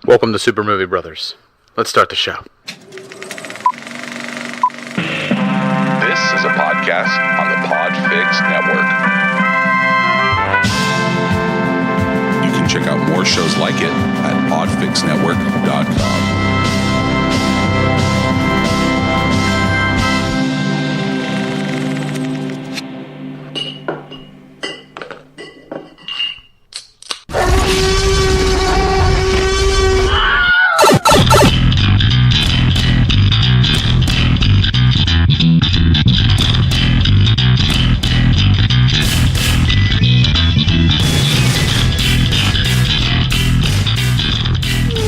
Welcome to Super Movie Brothers. Let's start the show. This is a podcast on the Podfix Network. You can check out more shows like it at podfixnetwork.com.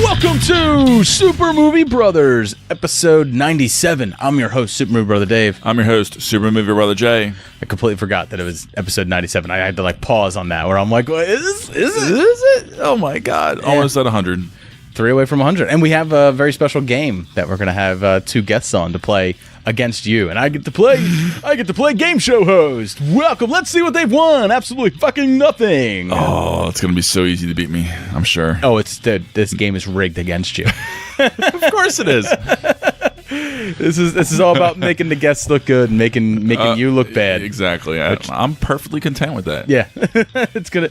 Welcome to Super Movie Brothers, episode 97. I'm your host, Super Movie Brother Dave. I'm your host, Super Movie Brother Jay. I completely forgot that it was episode 97. I had to pause on that where I'm like, what, is it? Oh my God. Yeah. Almost at 100. 3 away from 100. And we have a very special game that we're going to have two guests on to play against you. And I get to play game show host. Welcome. Let's see what they've won. Absolutely fucking nothing. Oh, it's going to be so easy to beat me, I'm sure. Oh, this game is rigged against you. Of course it is. This is all about making the guests look good and making you look bad. Exactly. I'm perfectly content with that. Yeah, it's gonna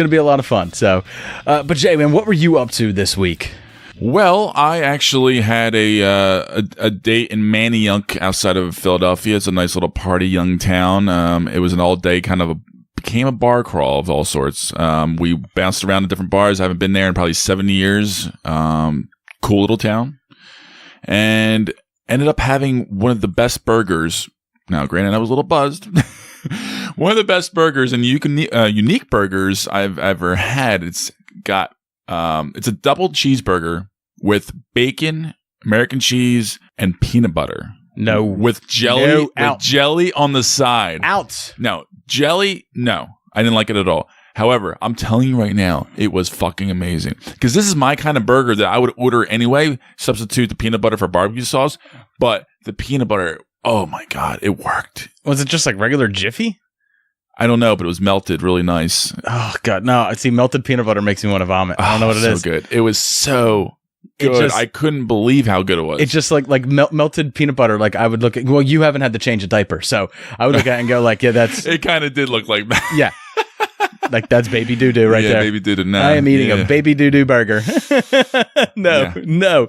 be a lot of fun. So, but Jay, man, what were you up to this week? Well, I actually had a date in Manayunk outside of Philadelphia. It's a nice little party, young town. It was an all day became a bar crawl of all sorts. We bounced around to different bars. I haven't been there in probably 7 years. Cool little town, and ended up having one of the best burgers. Now, granted, I was a little buzzed. One of the best burgers and unique burgers I've ever had. It's a double cheeseburger with bacon, American cheese, and peanut butter. No, with jelly, jelly on the side. Out. No jelly. No, I didn't like it at all. However, I'm telling you right now, it was fucking amazing. Because this is my kind of burger that I would order anyway. Substitute the peanut butter for barbecue sauce. But the peanut butter, oh my God, it worked. Was it just like regular Jiffy? I don't know, but it was melted really nice. Oh God, no. See, melted peanat butter makes me want to vomit. I don't know what it is. So good. It was so good. I couldn't believe how good it was. It's just like melted peanut butter. Like I would look at, well, you haven't had to change a diaper. So I would look at it and go like, yeah, that's. It kind of did look like that. Yeah. Like that's baby doo-doo right there. Yeah, baby doo-doo. Nah, I am eating a baby doo-doo burger. No.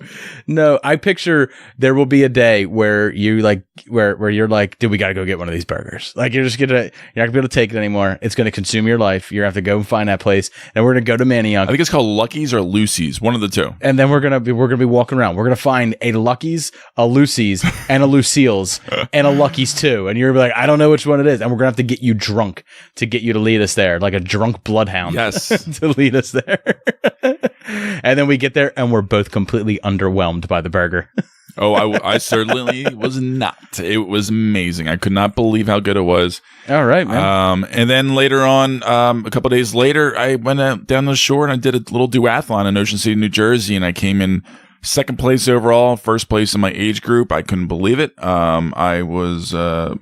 I picture there will be a day where you where you're like, dude, we got to go get one of these burgers. Like you're not gonna be able to take it anymore. It's gonna consume your life. You're gonna have to go and find that place. And we're gonna go to Manayunk. I think it's called Lucky's or Lucy's, one of the two. And then we're gonna be walking around. We're gonna find a Lucky's, a Lucy's, and a Lucille's, and a Lucky's too. And you're gonna be like, I don't know which one it is. And we're gonna have to get you drunk to get you to lead us there, like a drunk bloodhound. Yes. To lead us there. And then we get there and we're both completely underwhelmed by the burger. Oh, I certainly was not. It was amazing. I could not believe how good it was. All right, man. And then later on, a couple days later, I went down the shore and I did a little duathlon in Ocean City, New Jersey, and I came in second place overall, first place in my age group. I couldn't believe it. I was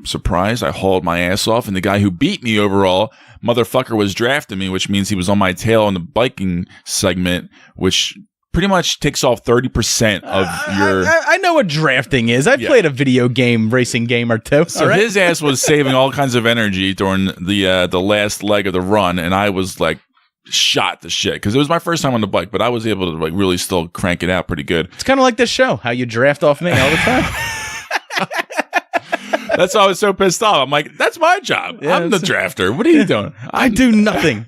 surprised. I hauled my ass off, and the guy who beat me overall, motherfucker, was drafting me, which means he was on my tail in the biking segment, which pretty much takes off 30% of your... I know what drafting is. I've played a video game, racing game or two. So his ass was saving all kinds of energy during the last leg of the run, and I was like, shot the shit because it was my first time on the bike, but I was able to like really still crank it out pretty good. It's kind of like this show, how you draft off me all the time. That's why I was so pissed off. I'm like, that's my job. Yeah, I'm the drafter. What are you doing? I do nothing.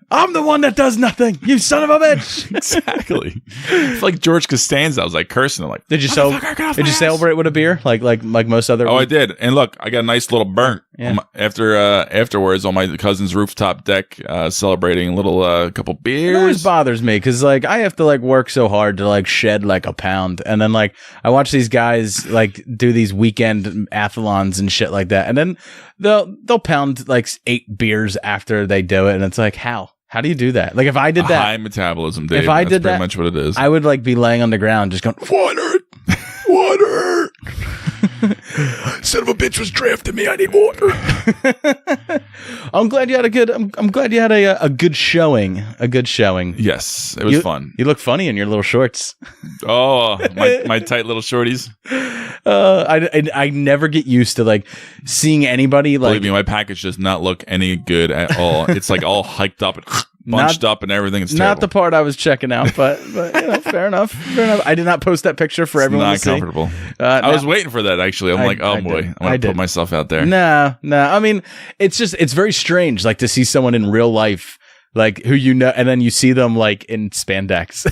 I'm the one that does nothing. You son of a bitch. Exactly. It's like George Costanza. I was like cursing. I'm like, did you celebrate with a beer like most other? Oh, I did. And look, I got a nice little burnt afterwards on my cousin's rooftop deck, celebrating a little couple beers. It always bothers me because like I have to like work so hard to like shed like a pound, and then like I watch these guys like do these weekend athletics and shit like that, and then they'll pound like 8 beers after they do it, and it's like how do you do that? Like if I did that, high metabolism, Dave. If I did pretty that, much what it is. I would like be laying on the ground just going water. son of a bitch was drafting me. I need water. I'm glad you had a good. I'm glad you had a good showing. A good showing. Yes, it was fun. You look funny in your little shorts. Oh, my tight little shorties. I never get used to like seeing anybody like. Believe me, my package does not look any good at all. It's like all hiked up and bunched up and everything. It's terrible. Not the part I was checking out, but fair enough. Fair enough. I did not post that picture for everyone to see. Not comfortable. I was waiting for that actually. I'm like, oh boy, I'm gonna put myself out there. No. I mean, it's very strange, like to see someone in real life, like who you know, and then you see them like in spandex.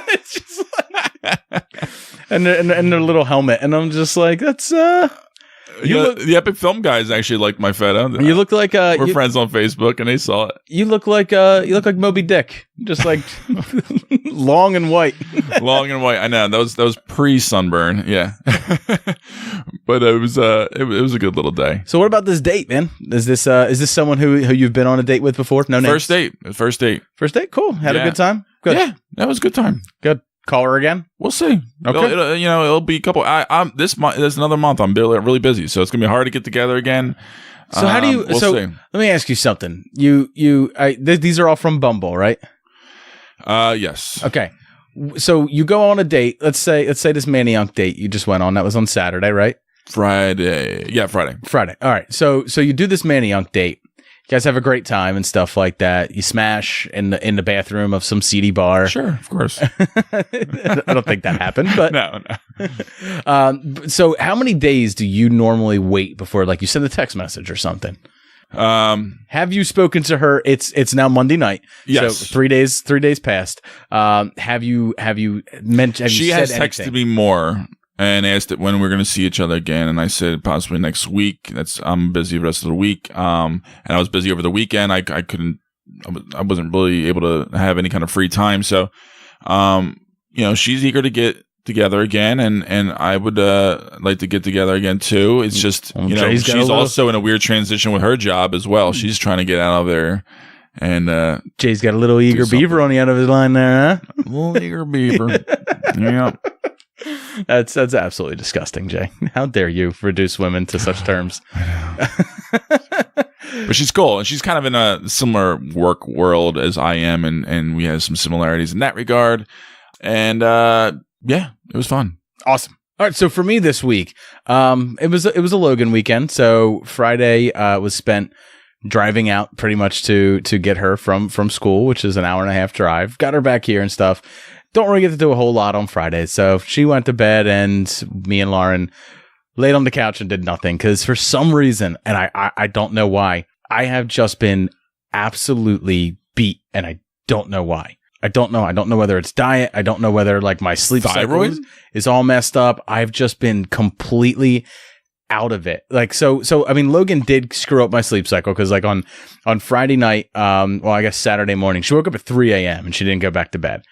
It's just like, and their little helmet, and I'm just like, that's the Epic Film guys actually liked my photo. You look like we're friends on Facebook, and they saw it. You look like Moby Dick, just like long and white. Long and white. I know that was pre sunburn. Yeah, but it was a good little day. So what about this date, man? Is this someone who you've been on a date with before? No, first date. First date. Cool. Had a good time. Good. Yeah, that was a good time. Good. Call her again. We'll see. Okay. It'll be a couple. This month. There's another month. I'm really busy, so it's gonna be hard to get together again. So how do you? We'll see. Let me ask you something. These are all from Bumble, right? Yes. Okay. So you go on a date. Let's say this Maniunk date you just went on. That was on Saturday, right? Friday. Yeah, Friday. All right. So you do this Maniunk date. You guys have a great time and stuff like that. You smash in the bathroom of some seedy bar. Sure, of course. I don't think that happened, but no. So how many days do you normally wait before like you send a text message or something? Have you spoken to her? It's now Monday night. Yes. So 3 days passed. Have you mentioned? She has texted me more and asked it when we're going to see each other again, and I said possibly next week. I'm busy the rest of the week. And I was busy over the weekend. I wasn't really able to have any kind of free time. So, she's eager to get together again, and I would like to get together again too. It's just she's also in a weird transition with her job as well. She's trying to get out of there, and Jay's got a little eager beaver on the end of his line there, huh? A little eager beaver. Yeah. That's absolutely disgusting, Jay. How dare you reduce women to such terms? But she's cool, and she's kind of in a similar work world as I am, and we have some similarities in that regard. And yeah, it was fun. Awesome. All right, so for me this week, it was a Logan weekend. So Friday was spent driving out pretty much to get her from school, which is an hour and a half drive. Got her back here and stuff. Don't really get to do a whole lot on Friday. So she went to bed, and me and Lauren laid on the couch and did nothing because for some reason, and I don't know why, I have just been absolutely beat, and I don't know why. I don't know. I don't know whether it's diet. I don't know whether like my sleep cycle is all messed up. I've just been completely out of it. Like, so I mean, Logan did screw up my sleep cycle because like on Friday night, I guess Saturday morning, she woke up at 3 a.m. and she didn't go back to bed.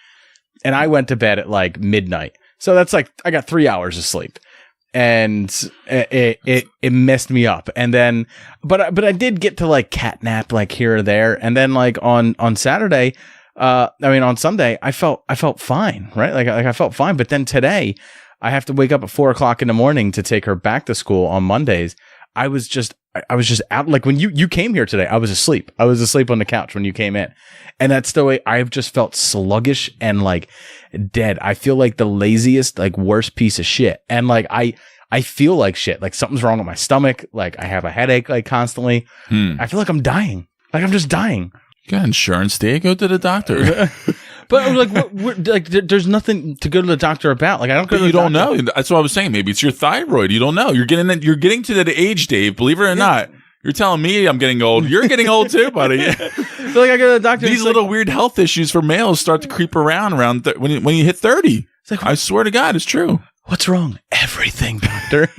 And I went to bed at like midnight. So that's like, I got 3 hours of sleep. And it messed me up. And then, but I did get to like cat nap like here or there. And then like on Saturday, on Sunday, I felt fine, right? Like I felt fine. But then today I have to wake up at 4 o'clock in the morning to take her back to school on Mondays. I was just out. Like when you came here today, I was asleep. I was asleep on the couch when you came in. And that's the way I've just felt sluggish and like dead. I feel like the laziest, like worst piece of shit. And like, I feel like shit, like something's wrong with my stomach. Like I have a headache, like constantly. I feel like I'm dying. Like I'm just dying. You got insurance, Dave? Go to the doctor. But like, there's nothing to go to the doctor about. Like I don't go to the doctor. You don't know. That's what I was saying. Maybe it's your thyroid. You don't know. You're getting to that age, Dave. Believe it or not. You're telling me I'm getting old. You're getting old too, buddy. I feel like I go to the doctor. These little weird health issues for males start to creep around when you hit 30. It's like, I swear to God, it's true. What's wrong? Everything, doctor.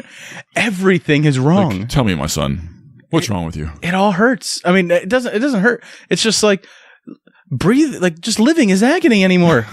Everything is wrong. Like, tell me, my son. What's wrong with you? It all hurts. I mean, it doesn't hurt. It's just like breathe. Like just living is agony anymore.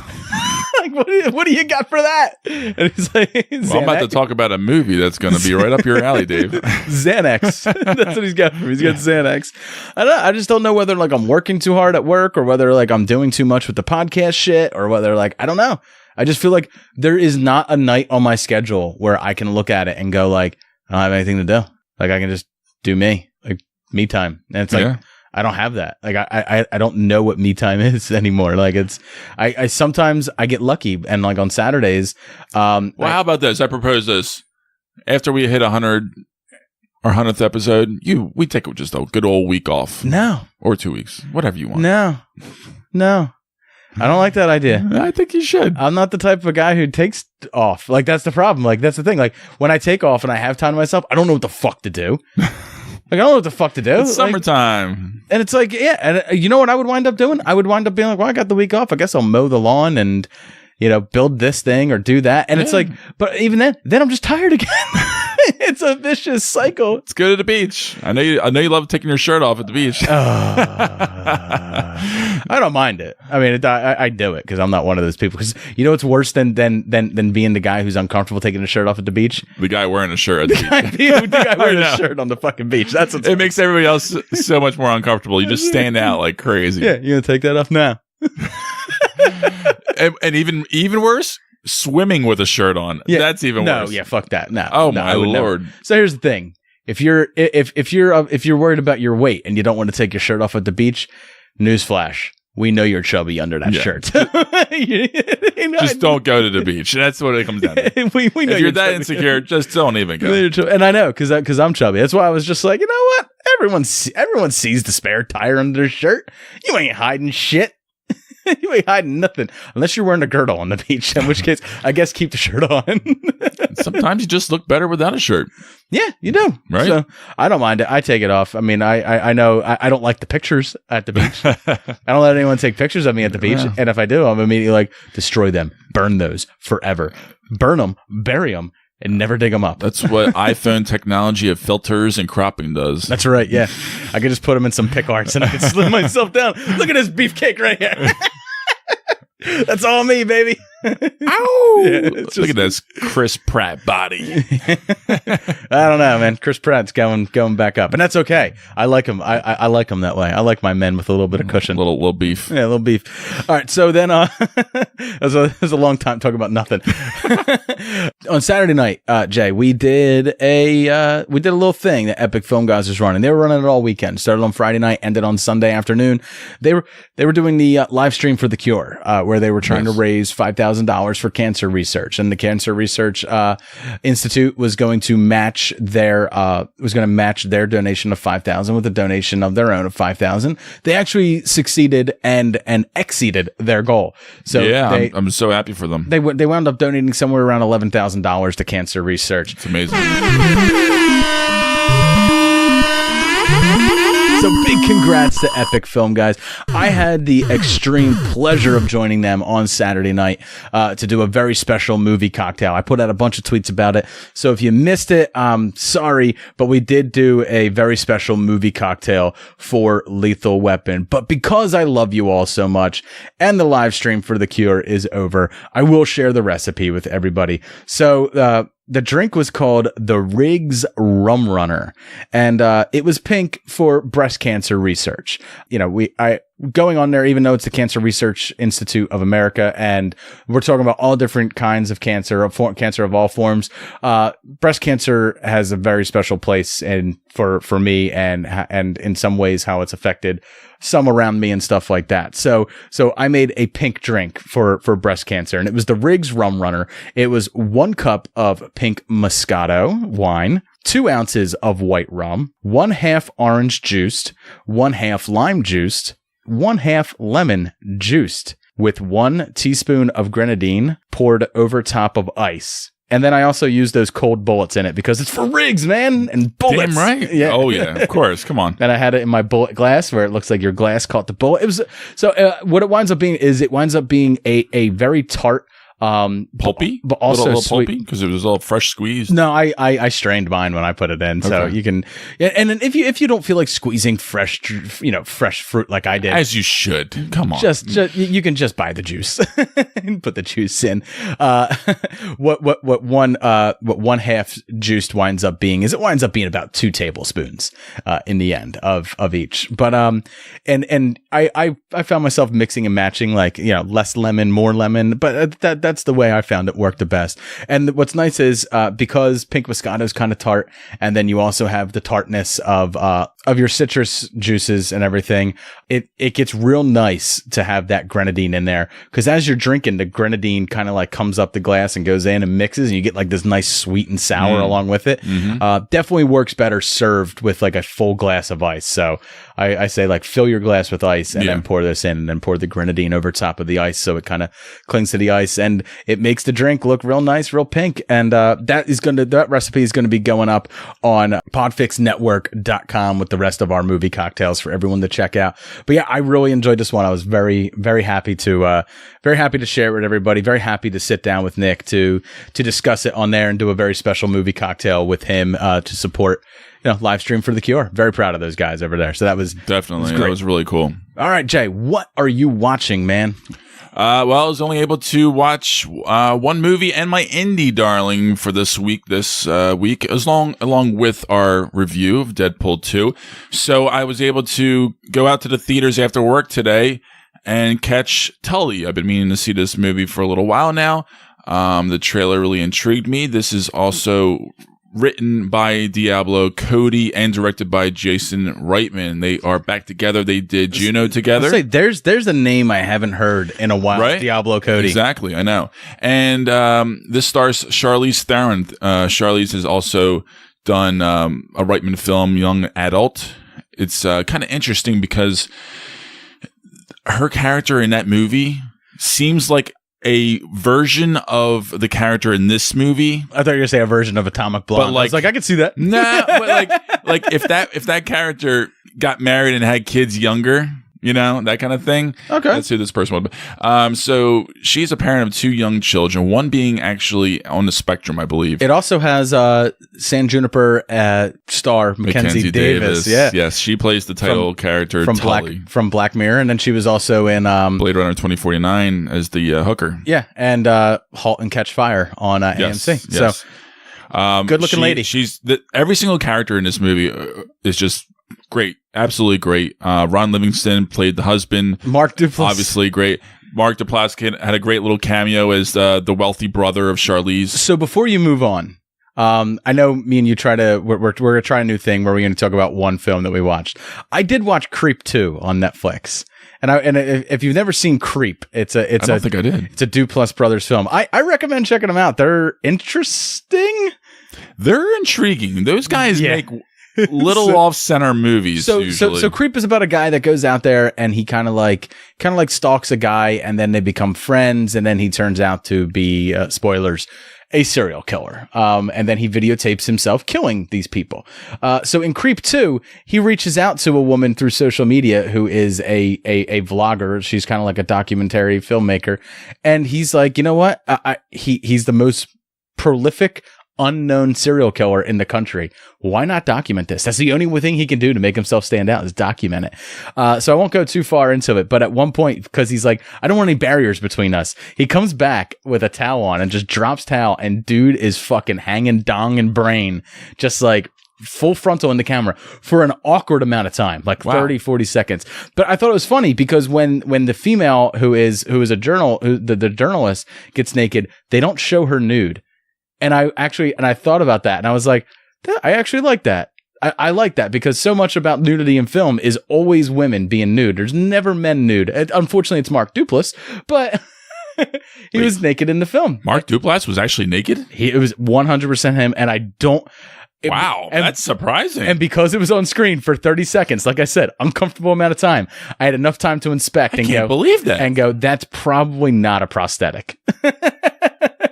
Like, what do you got for that? And he's like, I'm about to talk about a movie that's going to be right up your alley, Dave. Xanax. That's what he's got for me. He's got Xanax. I don't know. I just don't know whether like I'm working too hard at work or whether like I'm doing too much with the podcast shit or whether like, I don't know. I just feel like there is not a night on my schedule where I can look at it and go like, I don't have anything to do. Like, I can just do me, like me time. And it's like, I don't have that. Like, I don't know what me time is anymore. Like, I sometimes I get lucky, and like on Saturdays. Well, how about this? I propose this. After we hit 100, our 100th episode, we take just a good old week off. No. Or 2 weeks. Whatever you want. No. I don't like that idea. I think you should. I'm not the type of guy who takes off. Like, that's the problem. Like, that's the thing. Like, when I take off and I have time to myself, I don't know what the fuck to do. Like, I don't know what the fuck to do. It's summertime. And it's like, yeah. And you know what I would wind up doing? I would wind up being like, well, I got the week off. I guess I'll mow the lawn and, build this thing or do that. And it's like, but even then I'm just tired again. It's a vicious cycle. Let's go to the beach. I know you love taking your shirt off at the beach. I don't mind it. I mean, I do it because I'm not one of those people. Because you know what's worse than being the guy who's uncomfortable taking his shirt off at the beach? The guy wearing a shirt at the beach. the guy wearing a shirt on the fucking beach. That's what's it makes everybody else so much more uncomfortable. You just stand out like crazy. Yeah, you gonna take that off now? and even worse, swimming with a shirt on. Yeah. That's even worse. No, yeah, fuck that. No. Oh no, my Lord. Never. So here's the thing: if you're worried about your weight and you don't want to take your shirt off at the beach, newsflash. We know you're chubby under that shirt. Just don't go to the beach. That's what it comes down to. we know if you're that insecure, just don't even go. And I know because I'm chubby. That's why I was just like, you know what? Everyone sees the spare tire under their shirt. You ain't hiding shit. You ain't hiding nothing unless you're wearing a girdle on the beach, in which case I guess keep the shirt on. Sometimes you just look better without a shirt. Yeah, you do. Right. So I don't mind it. I take it off. I mean, I know I don't like the pictures at the beach. I don't let anyone take pictures of me at the beach. Yeah. And if I do, I'm immediately like, destroy them, burn those forever, burn them, bury them, and never dig them up. That's what iPhone technology of filters and cropping does. That's right. Yeah. I could just put them in some pick arts and I could slim myself down. Look at this beefcake right here. That's all me, baby. Ow! Yeah, look at this Chris Pratt body. I don't know, man. Chris Pratt's going back up, and that's okay. I like him. I like him that way. I like my men with a little bit of cushion, little beef. Yeah, a little beef. All right, so then it was a long time talking about nothing. On Saturday night, Jay, we did a little thing that Epic Film Guys was running. They were running it all weekend. Started on Friday night, ended on Sunday afternoon. They were doing the live stream for The Cure, where they were trying to raise $5,000 for cancer research, and the Cancer Research Institute was going to match their donation of $5,000 with a donation of their own of $5,000. They actually succeeded and exceeded their goal. So yeah, I'm so happy for them. They wound up donating somewhere around $11,000 to cancer research. It's amazing. So big congrats to Epic Film Guys. I had the extreme pleasure of joining them on Saturday night to do a very special movie cocktail. I put out a bunch of tweets about it. So if you missed it, I'm sorry, but we did do a very special movie cocktail for Lethal Weapon. But because I love you all so much and the live stream for The Cure is over, I will share the recipe with everybody. So, the drink was called the Riggs Rum Runner, and it was pink for breast cancer research. Going on there, even though it's the Cancer Research Institute of America, and we're talking about all different kinds of cancer, cancer of all forms. Breast cancer has a very special place for me, and in some ways how it's affected some around me and stuff like that. So I made a pink drink for breast cancer, and it was the Riggs Rum Runner. It was 1 cup of pink Moscato wine, 2 ounces of white rum, 1/2 orange juiced, 1/2 lime juiced, 1/2 lemon juiced, with 1 teaspoon of grenadine poured over top of ice. And then I also used those cold bullets in it because it's for Riggs, man, and bullets. Damn right. Yeah. Oh yeah, of course. Come on. And I had it in my bullet glass where it looks like your glass caught the bullet. It was what it winds up being is it winds up being a very tart, pulpy, but also little sweet. pulpy because it was all fresh squeezed. No, I strained mine when I put it in, so you can. Yeah, and then if you don't feel like squeezing fresh fruit like I did, as you should. Come on, just you can just buy the juice and put the juice in. What 1/2 juiced winds up being is it winds up being about 2 tablespoons in the end of each. But and I found myself mixing and matching, like less lemon, more lemon, but that's the way I found it worked the best. And what's nice is because pink Moscato is kind of tart, and then you also have the tartness of your citrus juices and everything. It gets real nice to have that grenadine in there, because as you're drinking, the grenadine kind of like comes up the glass and goes in and mixes, and you get like this nice sweet and sour along with it. Definitely works better served with like a full glass of ice. So I say like fill your glass with ice and then pour this in, and then pour the grenadine over top of the ice so it kind of clings to the ice, and it makes the drink look real nice, real pink. And that recipe is going to be going up on podfixnetwork.com with the rest of our movie cocktails for everyone to check out. But yeah, I really enjoyed this one. I was very, very happy to share it with everybody. Very happy to sit down with Nick to discuss it on there and do a very special movie cocktail with him to support, live stream for The Cure. Very proud of those guys over there. So that was definitely, that was really cool. All right, Jay, what are you watching, man? Well, I was only able to watch one movie and my indie darling for this week, along with our review of Deadpool 2. So I was able to go out to the theaters after work today and catch Tully. I've been meaning to see this movie for a little while now. The trailer really intrigued me. This is also written by Diablo Cody and directed by Jason Reitman. They are back together. They did Juno together. Say, there's a name I haven't heard in a while. Right? Diablo Cody. Exactly, I know. And this stars Charlize Theron. Charlize has also done a Reitman film, Young Adult. It's kind of interesting because her character in that movie seems like a version of the character in this movie. I thought you were going to say a version of Atomic Blonde. But I was like, I could see that. Nah, but like if that character got married and had kids younger, that kind of thing. Okay. That's who this person would be. So she's a parent of 2 young children, one being actually on the spectrum, I believe. It also has San Juniper star Mackenzie Davis. Yeah. Yes, she plays the title character Tully. From Black Mirror, and then she was also in Blade Runner 2049 as the hooker. Yeah, and Halt and Catch Fire on AMC. Yes. So good looking lady. Every single character in this movie is just great. Absolutely great. Ron Livingston played the husband. Mark Duplass. Obviously great. Mark Duplass had a great little cameo as the wealthy brother of Charlize. So before you move on, I know me and you we're going to try a new thing where we're going to talk about one film that we watched. I did watch Creep 2 on Netflix. And if you've never seen Creep, I don't think I did. It's a Duplass brothers film. I recommend checking them out. They're interesting. They're intriguing. Those guys make little off-center movies. So Creep is about a guy that goes out there and he kind of like stalks a guy, and then they become friends, and then he turns out to be spoilers, a serial killer. And then he videotapes himself killing these people. So in Creep 2, he reaches out to a woman through social media who is a vlogger. She's kind of like a documentary filmmaker, and he's like, you know what? He's the most prolific unknown serial killer in the country. Why not document this? That's the only thing he can do to make himself stand out, is document it. So I won't go too far into it, but at one point, because he's like, I don't want any barriers between us, he comes back with a towel on and just drops towel, and dude is fucking hanging dong and brain, just like full frontal in the camera for an awkward amount of time, like 30, 40 seconds. But I thought it was funny because when the female who is a the journalist gets naked, they don't show her nude. And I thought about that, and I was like, I actually like that. I like that, because so much about nudity in film is always women being nude. There's never men nude. Unfortunately, it's Mark Duplass, but he was naked in the film. Mark Duplass was actually naked? It was 100% him, and I don't... That's surprising. And because it was on screen for 30 seconds, like I said, uncomfortable amount of time, I had enough time to inspect and can't believe that. And go, that's probably not a prosthetic.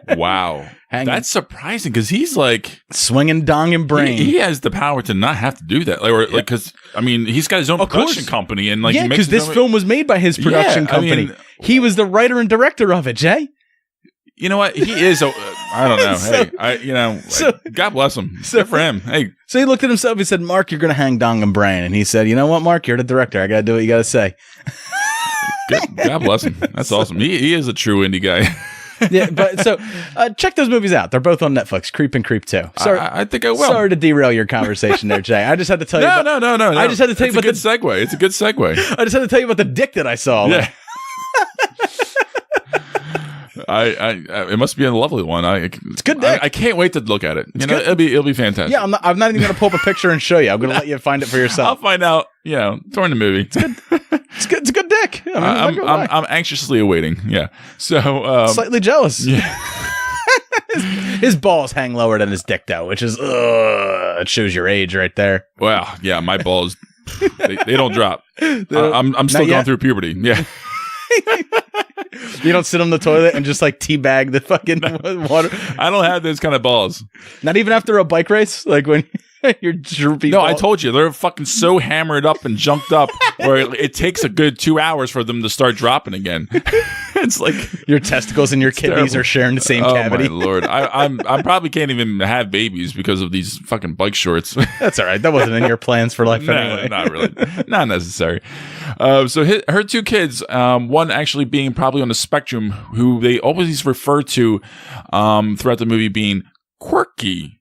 Wow. That's surprising, because he's like swinging dong and brain. He has the power to not have to do that, because he's got his own production company, and because this film was made by his production company. He was the writer and director of it, Jay. You know what? He is. I don't know. God bless him. Good for him. Hey. So he looked at himself. He said, "Mark, you're going to hang dong and brain." And he said, "You know what, Mark? You're the director. I got to do what you got to say." God bless him. That's awesome. He is a true indie guy. Yeah, but so check those movies out. They're both on Netflix. Creep and Creep 2. Sorry, I think I will. Sorry to derail your conversation there, Jay. I just had to tell you. No. I just had to tell you about the segue. It's a good segue. I just had to tell you about the dick that I saw. Yeah. It must be a lovely one. It's good dick. I can't wait to look at it. Good. It'll be fantastic. Yeah, I'm not even going to pull up a picture and show you. I'm going to let you find it for yourself. I'll find out, during the movie. It's a good dick. I'm anxiously awaiting. Yeah. So slightly jealous. Yeah. His balls hang lower than his dick, though, which is it shows your age right there. Wow. Yeah, my balls they don't drop. I'm still going through puberty. Yeah. You don't sit on the toilet and just like teabag the fucking water. I don't have those kind of balls. Not even after a bike race, like when you're droopy. No, I told you they're fucking so hammered up and junked up, where it takes a good 2 hours for them to start dropping again. It's like your testicles and your kidneys are sharing the same cavity. Oh my lord, I probably can't even have babies because of these fucking bike shorts. That's all right. That wasn't in your plans for life anyway. Not really, not necessary. So her 2 kids, one actually being probably on the spectrum, who they always refer to throughout the movie being quirky.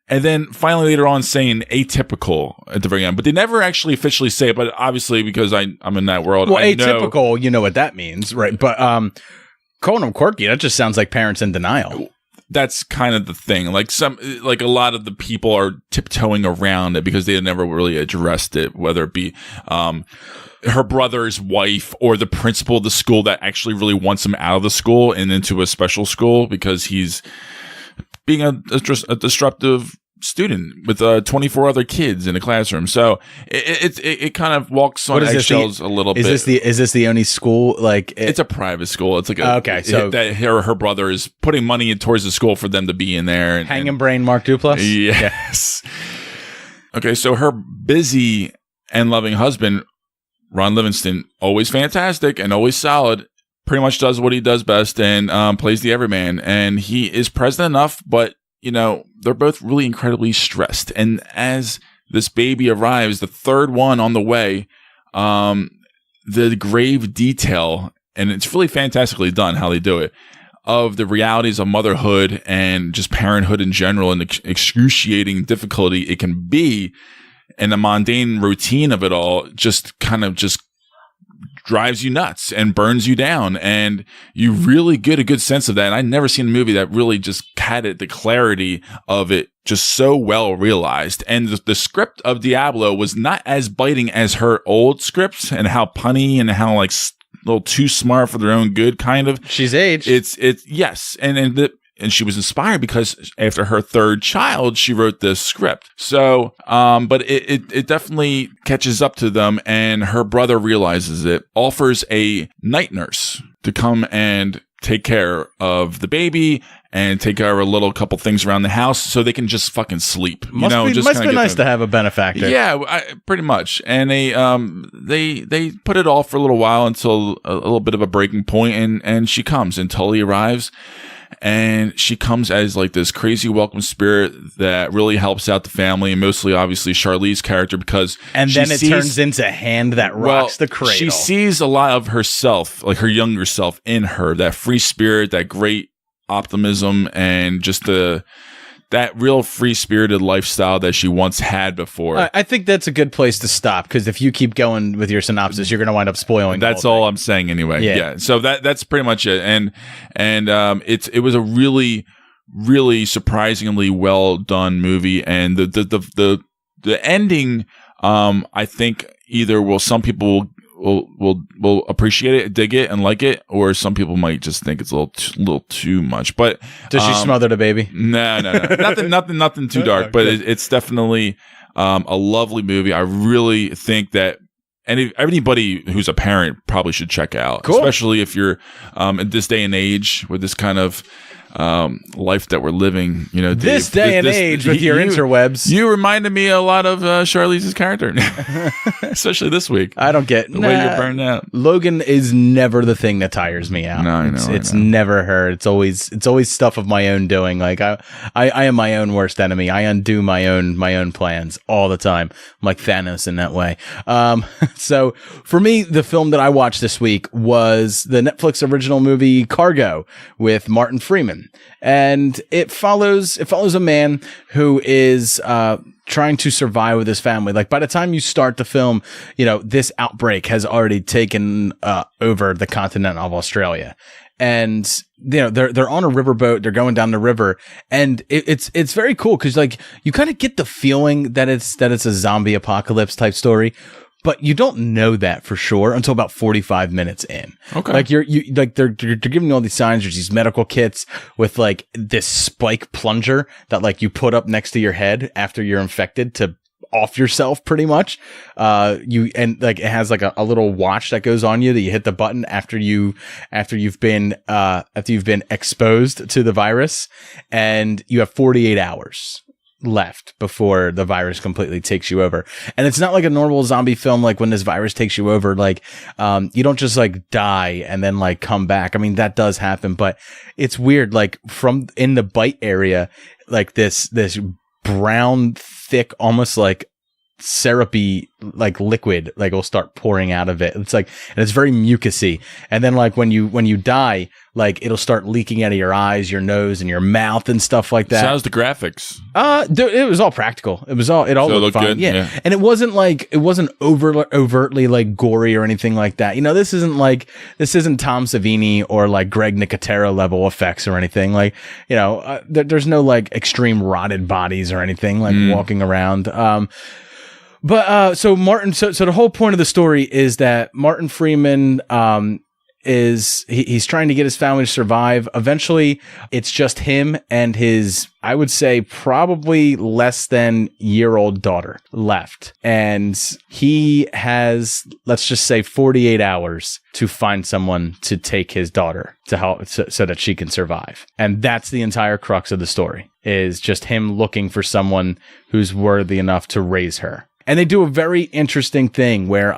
And then finally later on saying atypical at the very end. But they never actually officially say it. But obviously because I'm in that world. Well, atypical, you know what that means, right? But calling them quirky, that just sounds like parents in denial. That's kind of the thing. Like a lot of the people are tiptoeing around it because they never really addressed it, whether it be her brother's wife or the principal of the school that actually really wants him out of the school and into a special school because he's being a disruptive student with 24 other kids in a classroom. So it kind of walks on eggshells a little bit. Is this the only school? Like it's a private school. It's like so that her brother is putting money in towards the school for them to be in there. Hanging brain Mark Duplass? Yes. Yeah. Okay, so her busy and loving husband, Ron Livingston, always fantastic and always solid, pretty much does what he does best and plays the everyman. And he is present enough, but, they're both really incredibly stressed. And as this baby arrives, the third one on the way, the grave detail, and it's really fantastically done how they do it, of the realities of motherhood and just parenthood in general and the excruciating difficulty it can be and the mundane routine of it all just kind of just drives you nuts and burns you down, and you really get a good sense of that. And I've never seen a movie that really just had it, the clarity of it just so well realized. And the script of Diablo was not as biting as her old scripts and how punny and how like a little too smart for their own good kind of. She's aged. It's yes. And she was inspired because after her third child, she wrote this script. So, but it definitely catches up to them, and her brother realizes it, offers a night nurse to come and take care of the baby and take care of a little couple things around the house so they can just fucking sleep. Must be nice to have a benefactor. Yeah, pretty much. And they put it off for a little while until a little bit of a breaking point, and she comes, and Tully arrives. And she comes as like this crazy welcome spirit that really helps out the family, and mostly obviously Charlize's character, because then it turns into hand that rocks the cradle. She sees a lot of herself, like her younger self, in her, that free spirit, that great optimism, and just that real free-spirited lifestyle that she once had before. I think that's a good place to stop, because if you keep going with your synopsis, you're going to wind up spoiling. That's all I'm saying anyway. Yeah. So that's pretty much it. And it was a really, really surprisingly well done movie. And the ending, I think either some people will appreciate it, dig it, and like it, or some people might just think it's a little too much. But does she smother the baby? No, nothing too dark. But it's definitely a lovely movie. I really think that anybody who's a parent probably should check out, especially if you're in this day and age with this kind of life that we're living, Dave, this day and age with your interwebs. You reminded me a lot of Charlize's character, especially this week. I don't get the way you're burned out. Logan is never the thing that tires me out. No, I know. It's never her. It's always stuff of my own doing. Like I am my own worst enemy. I undo my own plans all the time. I'm like Thanos in that way. So for me, the film that I watched this week was the Netflix original movie Cargo with Martin Freeman. And it follows a man who is trying to survive with his family. Like by the time you start the film, this outbreak has already taken over the continent of Australia. and they're on a riverboat. They're going down the river, and it's very cool because like you kind of get the feeling that it's a zombie apocalypse type story. But you don't know that for sure until about 45 minutes in. Okay. Like they're giving you all these signs. There's these medical kits with like this spike plunger that like you put up next to your head after you're infected to off yourself pretty much. And like it has like a little watch that goes on you that you hit the button after you've been exposed to the virus, and you have 48 hours left before the virus completely takes you over. And it's not like a normal zombie film, like when this virus takes you over, like you don't just like die and then like come back. I mean, that does happen, but it's weird, like from in the bite area, like this brown thick, almost like syrupy like liquid like will start pouring out of it. It's like, and it's very mucusy, and then like when you die, like it'll start leaking out of your eyes, your nose, and your mouth and stuff like that. So how's the graphics? It was all practical. It all looked fine. Good? Yeah. And it wasn't overtly like gory or anything like that. This isn't Tom Savini or like Greg Nicotero level effects or anything. Like, there's no like extreme rotted bodies or anything like walking around. But so the whole point of the story is that Martin Freeman he's trying to get his family to survive. Eventually, it's just him and his, I would say, probably less than year-old daughter left. And he has, let's just say, 48 hours to find someone to take his daughter to help so that she can survive. And that's the entire crux of the story, is just him looking for someone who's worthy enough to raise her. And they do a very interesting thing where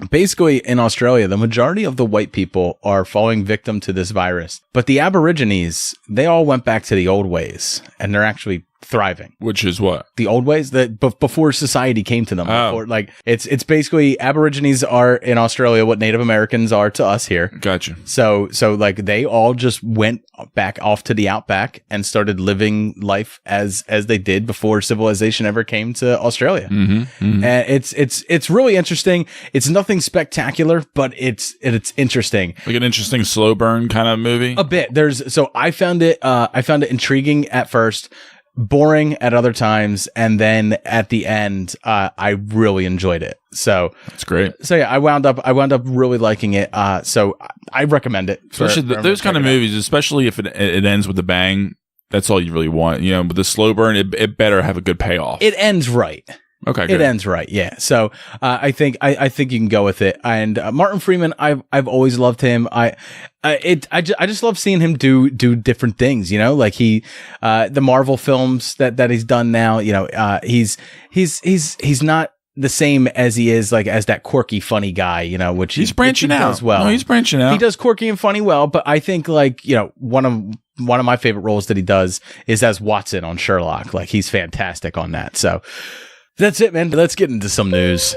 basically in Australia, the majority of the white people are falling victim to this virus. But the Aborigines, they all went back to the old ways, and they're actually thriving. Which is what? The old ways that before society came to them. Oh. Before, like it's basically Aborigines are in Australia what Native Americans are to us here. Gotcha. So like they all just went back off to the outback and started living life as they did before civilization ever came to Australia. And it's really interesting. It's nothing spectacular, but it's interesting. Like an interesting slow burn kind of movie. A bit. I found it intriguing at first, boring at other times, and then at the end I really enjoyed it. So that's great. So yeah, I wound up really liking it. So I recommend it. Especially those kind of movies, especially if it ends with a bang. That's all you really want. With the slow burn, it better have a good payoff. It ends right. Okay, good. It ends right, yeah. So I think you can go with it. And Martin Freeman, I've always loved him. I just love seeing him do different things. Like the Marvel films that he's done now. He's not the same as he is like as that quirky funny guy. Which he's branching out as well. No, he's branching out. He does quirky and funny well, but I think like one of my favorite roles that he does is as Watson on Sherlock. Like he's fantastic on that. So. That's it, man. Let's get into some news.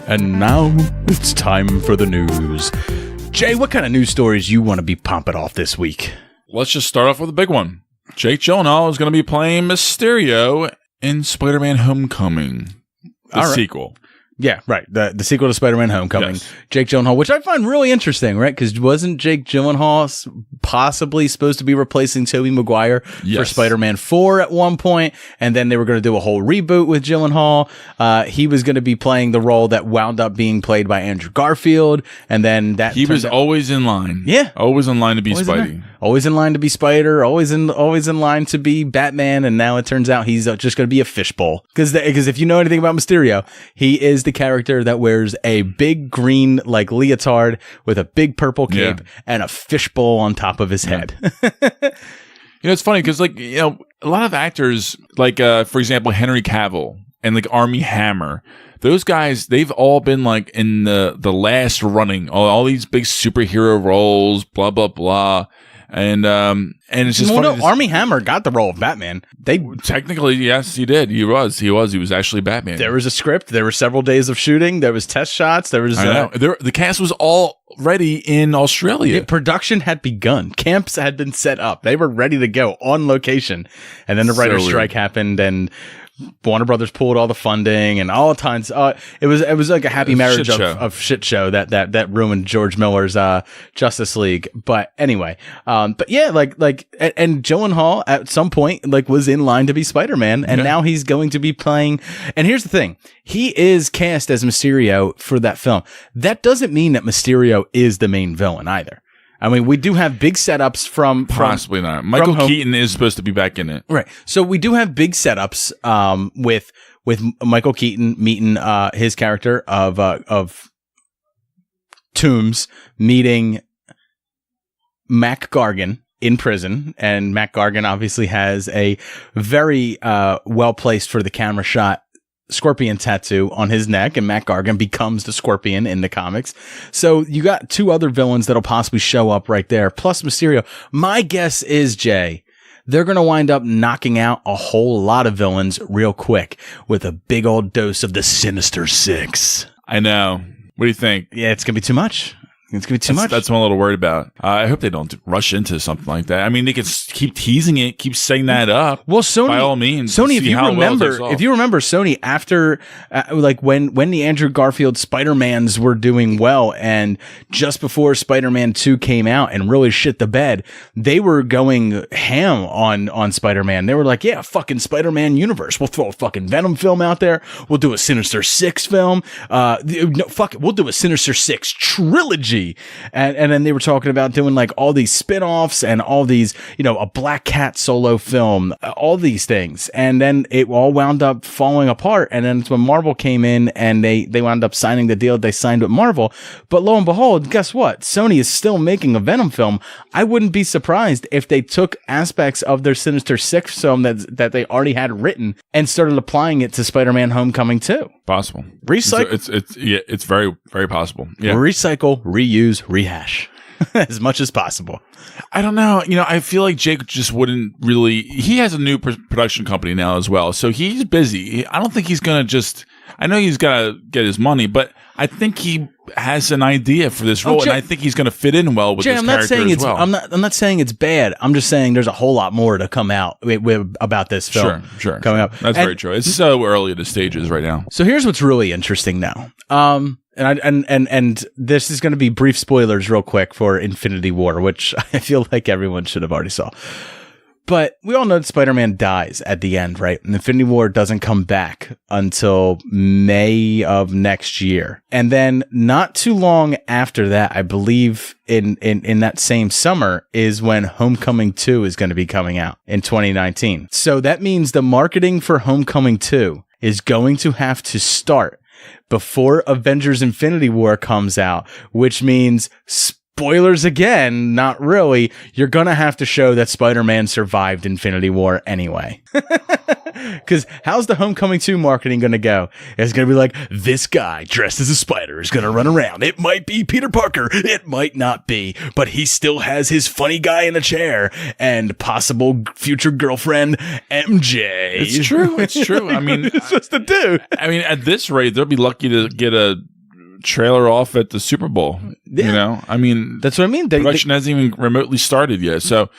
And now it's time for the news. Jay, what kind of news stories you want to be pumping off this week? Let's just start off with a big one. Jaake Gyllenhaal is going to be playing Mysterio in Spider-Man Homecoming, the sequel. Yeah, right. The sequel to Spider-Man Homecoming. Yes. Jaake Gyllenhaal, which I find really interesting, right? Because wasn't Jaake Gyllenhaal possibly supposed to be replacing Tobey Maguire for Spider-Man 4 at one point? And then they were going to do a whole reboot with Gyllenhaal. He was going to be playing the role that wound up being played by Andrew Garfield. And then that he was always in line. Yeah. Always in line to be Spidey. Always in line to be Spider, always in line to be Batman, and now it turns out he's just going to be a fishbowl. Because if you know anything about Mysterio, he is the character that wears a big green like leotard with a big purple cape and a fishbowl on top of his head. It's funny because a lot of actors for example Henry Cavill and like Armie Hammer. Those guys, they've all been like in the last running, all these big superhero roles, blah, blah, blah. And it's just well, funny. no, Armie Hammer got the role of Batman. Technically, yes, he did. He was actually Batman. There was a script. There were several days of shooting. There was test shots. There was the cast was all ready in Australia. Production had begun. Camps had been set up. They were ready to go on location. And then the writer's strike happened, and Warner Brothers pulled all the funding and all times. It was like a happy marriage of shit show that ruined George Miller's Justice League. But anyway, but yeah, and Gyllenhaal at some point was in line to be Spider-Man, and now he's going to be playing. And here's the thing: he is cast as Mysterio for that film. That doesn't mean that Mysterio is the main villain either. I mean, we do have big setups from possibly not. Michael Keaton is supposed to be back in it, right? So we do have big setups with Michael Keaton meeting his character of Toombs meeting Mac Gargan in prison, and Mac Gargan obviously has a very well placed for the camera shot Scorpion tattoo on his neck, and Mac Gargan becomes the Scorpion in the comics. So you got two other villains that'll possibly show up right there, plus Mysterio. My guess is, Jay, they're going to wind up knocking out a whole lot of villains real quick with a big old dose of the Sinister Six. I know. What do you think? Yeah, it's going to be too much. It's going to be too much. That's what I'm a little worried about. I hope they don't rush into something like that. I mean, they could keep teasing it, keep setting that up. Well, Sony, by all means, Sony, if you remember, Sony after when the Andrew Garfield Spider-Mans were doing well, and just before Spider-Man 2 came out and really shit the bed, they were going ham on Spider-Man. They were like, yeah, fucking Spider-Man universe. We'll throw a fucking Venom film out there. We'll do a Sinister Six film. No, fuck it. We'll do a Sinister Six trilogy. And then they were talking about doing all these spin-offs and all these, a Black Cat solo film, all these things. And then it all wound up falling apart. And then it's when Marvel came in and they wound up signing the deal they signed with Marvel. But lo and behold, guess what? Sony is still making a Venom film. I wouldn't be surprised if they took aspects of their Sinister Six film that they already had written and started applying it to Spider-Man Homecoming 2. Possible. Recycle. It's very, very possible. Yeah. Recycle, reuse, rehash as much as possible. I don't know. I feel like Jake just wouldn't really. He has a new production company now as well, so he's busy. I don't think he's gonna just. I know he's gotta get his money, but I think he has an idea for this role, and I think he's gonna fit in well with this character as well. I'm not saying it's bad. I'm just saying there's a whole lot more to come out about this film. Sure, coming up. That's very true. It's so early in the stages right now. So here's what's really interesting now. And this is going to be brief spoilers real quick for Infinity War, which I feel like everyone should have already saw. But we all know that Spider-Man dies at the end, right? And Infinity War doesn't come back until May of next year. And then not too long after that, I believe in that same summer is when Homecoming 2 is going to be coming out in 2019. So that means the marketing for Homecoming 2 is going to have to start before Avengers Infinity War comes out, which means spoilers again, not really. You're going to have to show that Spider-Man survived Infinity War anyway. Because how's the Homecoming 2 marketing going to go? It's going to be like, this guy dressed as a spider is going to run around. It might be Peter Parker. It might not be. But he still has his funny guy in a chair and possible future girlfriend, MJ. It's true. I mean, it's just a dude. I mean, at this rate, they'll be lucky to get a trailer off at the Super Bowl. Yeah. I mean, that's what I mean. Production hasn't even remotely started yet. So,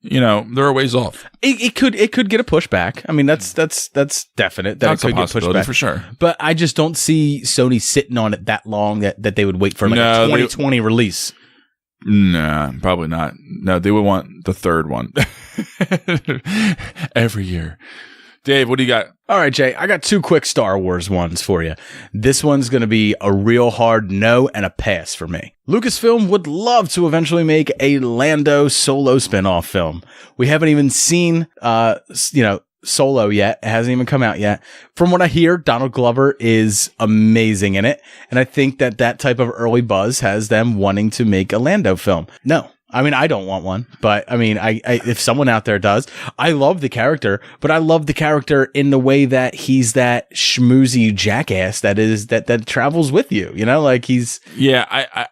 they're a ways off. It could get a pushback. I mean, that's definite. That's a possibility for sure. But I just don't see Sony sitting on it that long that they would wait for a 2020 release. No, probably not. No, they would want the third one every year. Dave, what do you got? All right, Jay, I got two quick Star Wars ones for you. This one's going to be a real hard no and a pass for me. Lucasfilm would love to eventually make a Lando Solo spinoff film. We haven't even seen, Solo yet. It hasn't even come out yet. From what I hear, Donald Glover is amazing in it. And I think that type of early buzz has them wanting to make a Lando film. No. I mean, I don't want one, but I mean, I if someone out there does, I love the character, but I love the character in the way that he's that schmoozy jackass that travels with you, he's. Yeah,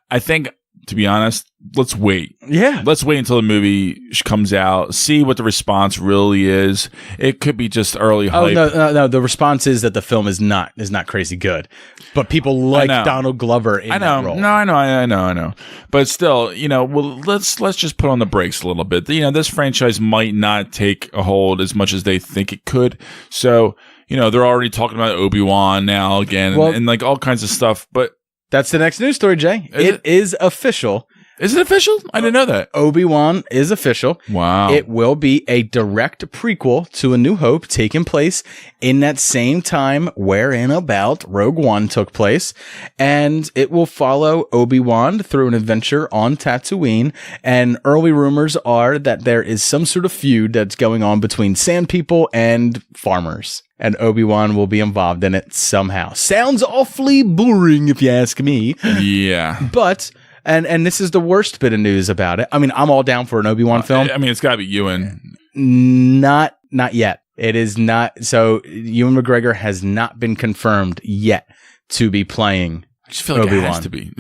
I think to be honest, let's wait. Yeah. Let's wait until the movie comes out, see what the response really is. It could be just early hype. No. The response is that the film is not crazy good, but people like Donald Glover in that role. No, I know. But still, well, let's just put on the brakes a little bit. This franchise might not take a hold as much as they think it could. So, they're already talking about Obi-Wan now again, and like all kinds of stuff. But that's the next news story, Jay. It is official. Is it official? I didn't know that. Obi-Wan is official. Wow. It will be a direct prequel to A New Hope, taking place in that same time wherein about Rogue One took place. And it will follow Obi-Wan through an adventure on Tatooine. And early rumors are that there is some sort of feud that's going on between sand people and farmers. And Obi-Wan will be involved in it somehow. Sounds awfully boring if you ask me. Yeah. But... And this is the worst bit of news about it. I mean, I'm all down for an Obi-Wan film. I mean, it's got to be Ewan. Not yet. It is not. So Ewan McGregor has not been confirmed yet to be playing I just feel like Obi-Wan. It has to be.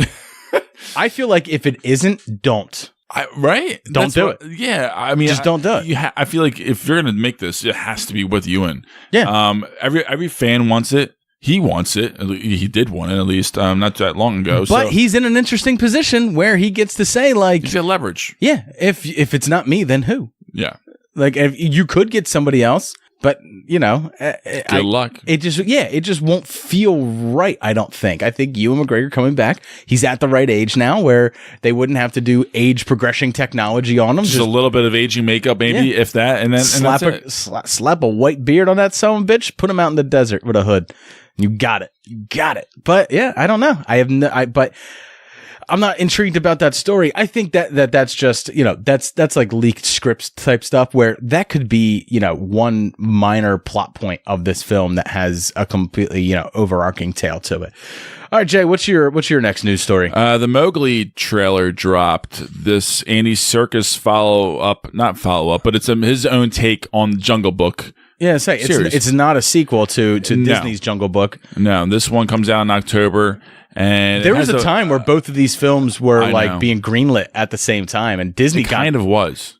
I feel like if it isn't, don't. Right? Don't do it. Yeah. I mean, just don't do it. I feel like if you're going to make this, it has to be with Ewan. Yeah. Every fan wants it. He wants it. He did want it, at least not that long ago. But he's in an interesting position where he gets to say, like, he's got leverage. Yeah, if it's not me, then who? Yeah, like if you could get somebody else, but good luck. It just won't feel right. I don't think. I think Ewan McGregor coming back, he's at the right age now where they wouldn't have to do age progression technology on him. Just a little bit of aging makeup, maybe if that, and then slap a white beard on that son of a bitch. Put him out in the desert with a hood. You got it. But yeah, I don't know. But I'm not intrigued about that story. I think that's just, that's like leaked scripts type stuff where that could be, one minor plot point of this film that has a completely, overarching tale to it. All right, Jay, what's your next news story? The Mowgli trailer dropped. This Andy Serkis not follow up, but it's his own take on Jungle Book. Yeah, it's not a sequel to Disney's Jungle Book. No, this one comes out in October, and there was a time where both of these films were being greenlit at the same time, and Disney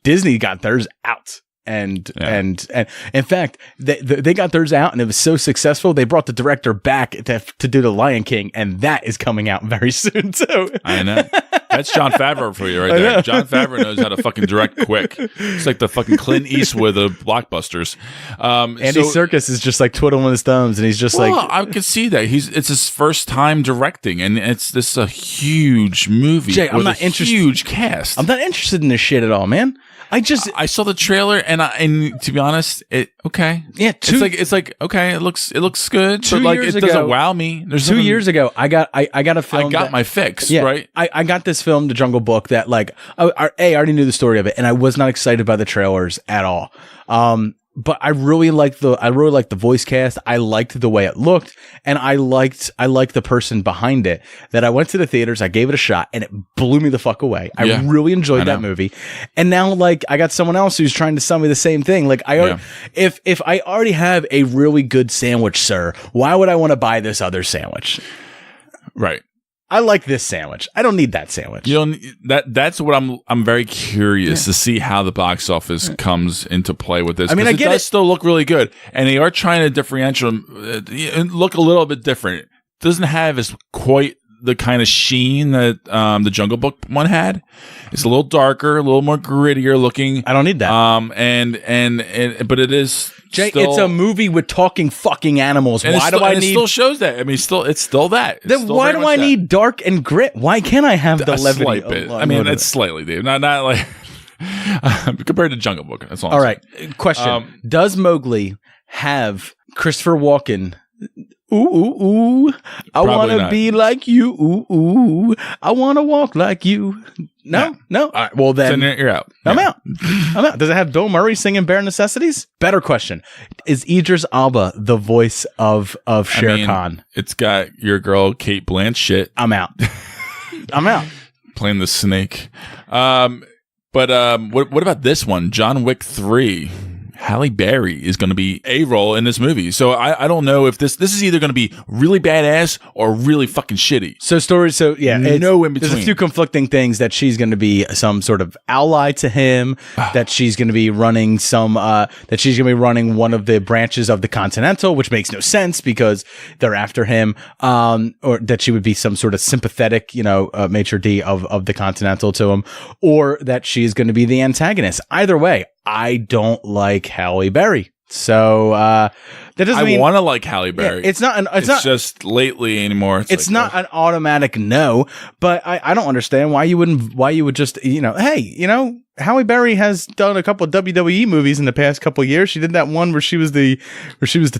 Disney got theirs out. And in fact, they got theirs out, and it was so successful they brought the director back to do The Lion King, and that is coming out very soon too. I know. That's Jon Favreau for you right there. Jon Favreau knows how to fucking direct quick. It's like the fucking Clint Eastwood of blockbusters. Andy Serkis is just like twiddling his thumbs, and he's just I can see that it's his first time directing, and this is a huge movie. Jay, I'm not interested. Huge cast. I'm not interested in this shit at all, man. I saw the trailer and to be honest, okay. Yeah, it's like okay, it looks good, but like it doesn't wow me. There's 2 years ago, I got a film. I got my fix, yeah, right? I got this film, The Jungle Book, that like I already knew the story of it, and I was not excited by the trailers at all. But I really liked the voice cast. I liked the way it looked, and I liked the person behind it. That I went to the theaters, I gave it a shot, and it blew me the fuck away. I really enjoyed that movie. And now, like, I got someone else who's trying to sell me the same thing. Like, if I already have a really good sandwich, sir, why would I want to buy this other sandwich? Right. I like this sandwich. I don't need that sandwich. You don't. That's what I'm very curious to see how the box office comes into play with this. I mean, it does still look really good, and they are trying to differentiate look a little bit different. It doesn't have as quite the kind of sheen that the Jungle Book one had. It's a little darker, a little more grittier looking. I don't need that. But it is. Jay, it's a movie with talking fucking animals. Why do I need? It still shows that. I mean, it's still that. Then why do I need dark and grit? Why can't I have the levity? Slight bit. I mean, it's slightly, Dave. Not like compared to Jungle Book. That's all. All right. Question: does Mowgli have Christopher Walken? Ooh. I want to be like you. Ooh. I want to walk like you. No. All right. Well, then you're out. I'm out. Does it have Bill Murray singing Bare Necessities? Better question. Is Idris Elba the voice of Shere Khan? It's got your girl, Cate Blanchett. I'm out. I'm out. Playing the snake. But what about this one? John Wick 3 Halle Berry is going to be a role in this movie. So I don't know if this is either going to be really badass or really fucking shitty. So yeah, no in between. There's a few conflicting things that she's going to be some sort of ally to him, that she's going to be running one of the branches of the Continental, which makes no sense because they're after him, or that she would be some sort of sympathetic, maitre d' of the Continental to him, or that she's going to be the antagonist. Either way, I don't like Halle Berry. So that doesn't mean I want to like Halle Berry. Yeah, it's not just lately anymore. It's like, not an automatic no, but I don't understand why you would just hey, Halle Berry has done a couple of WWE movies in the past couple of years. She did that one where she was the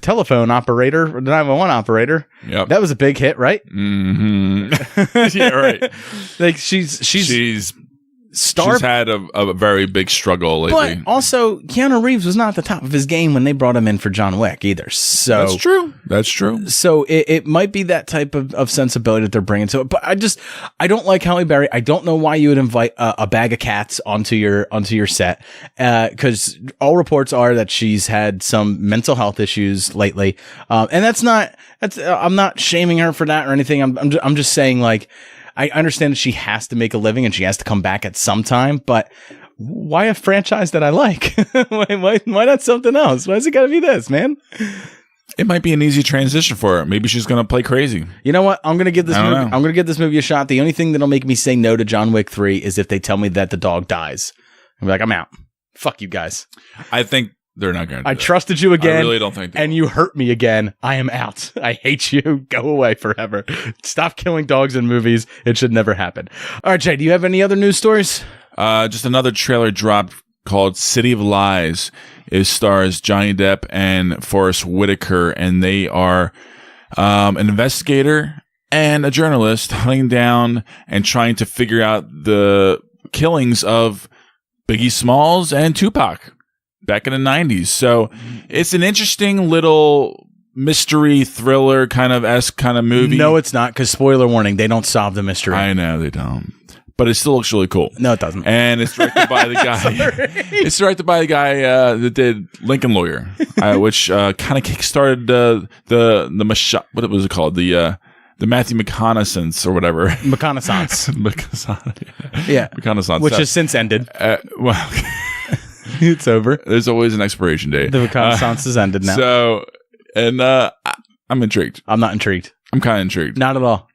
telephone operator, or the 911 operator. Yep. That was a big hit, right? Mm-hmm. Yeah, right. Like she's had a very big struggle lately. But also, Keanu Reeves was not at the top of his game when they brought him in for John Wick either. So That's true. So it might be that type of sensibility that they're bringing to it. But I don't like Halle Berry. I don't know why you would invite a bag of cats onto your set, because all reports are that she's had some mental health issues lately. And I'm not shaming her for that or anything. I'm just saying, like, I understand that she has to make a living and she has to come back at some time, but why a franchise that I like? why not something else? Why is it got to be this, man? It might be an easy transition for her. Maybe she's going to play crazy. You know what? I'm going to give this movie a shot. The only thing that'll make me say no to John Wick 3 is if they tell me that the dog dies. I'm like, I'm out. Fuck you guys. I think they're not going to. I trusted you again. I really don't think. And you hurt me again. I am out. I hate you. Go away forever. Stop killing dogs in movies. It should never happen. All right, Jay, do you have any other news stories? Just another trailer dropped called City of Lies. It stars Johnny Depp and Forrest Whitaker, and they are an investigator and a journalist hunting down and trying to figure out the killings of Biggie Smalls and Tupac back in the 90s. So it's an interesting little mystery thriller kind of movie. No, it's not, because spoiler warning, they don't solve the mystery. I know they don't. But it still looks really cool. No, it doesn't. And it's directed by the guy. It's directed by the guy that did Lincoln Lawyer, which kind of kickstarted the what was it called? The Matthew McConaissance or whatever. McConaissance. Yeah. McConaissance. Which has since ended. Well, it's over. There's always an expiration date. The reconnaissance has ended now. So, and I'm intrigued. I'm not intrigued. I'm kind of intrigued. Not at all.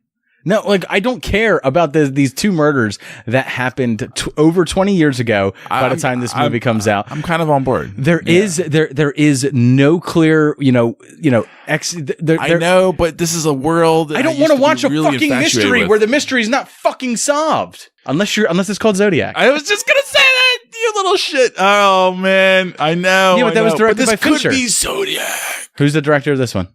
No, like, I don't care about these two murders that happened over 20 years ago by the time this movie comes out. I'm kind of on board. There is no clear, I know, but this is a world that I don't want to watch a fucking mystery where the mystery is not fucking solved. Unless it's called Zodiac. I was just going to say that, you little shit. Oh, man. I know. Yeah, but that was directed by Fincher. This could be Zodiac. Who's the director of this one?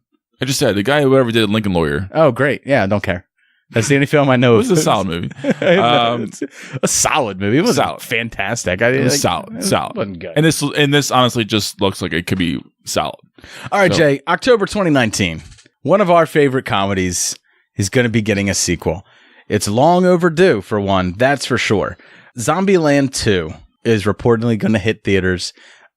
I just said, the guy who ever did Lincoln Lawyer. Oh, great. Yeah, I don't care. That's the only film I know. It was a solid movie. It's a solid movie. It was fantastic. It was solid. It wasn't good. And this honestly just looks like it could be solid. All right, Jay. October 2019. One of our favorite comedies is going to be getting a sequel. It's long overdue for one, that's for sure. Zombieland 2 is reportedly going to hit theaters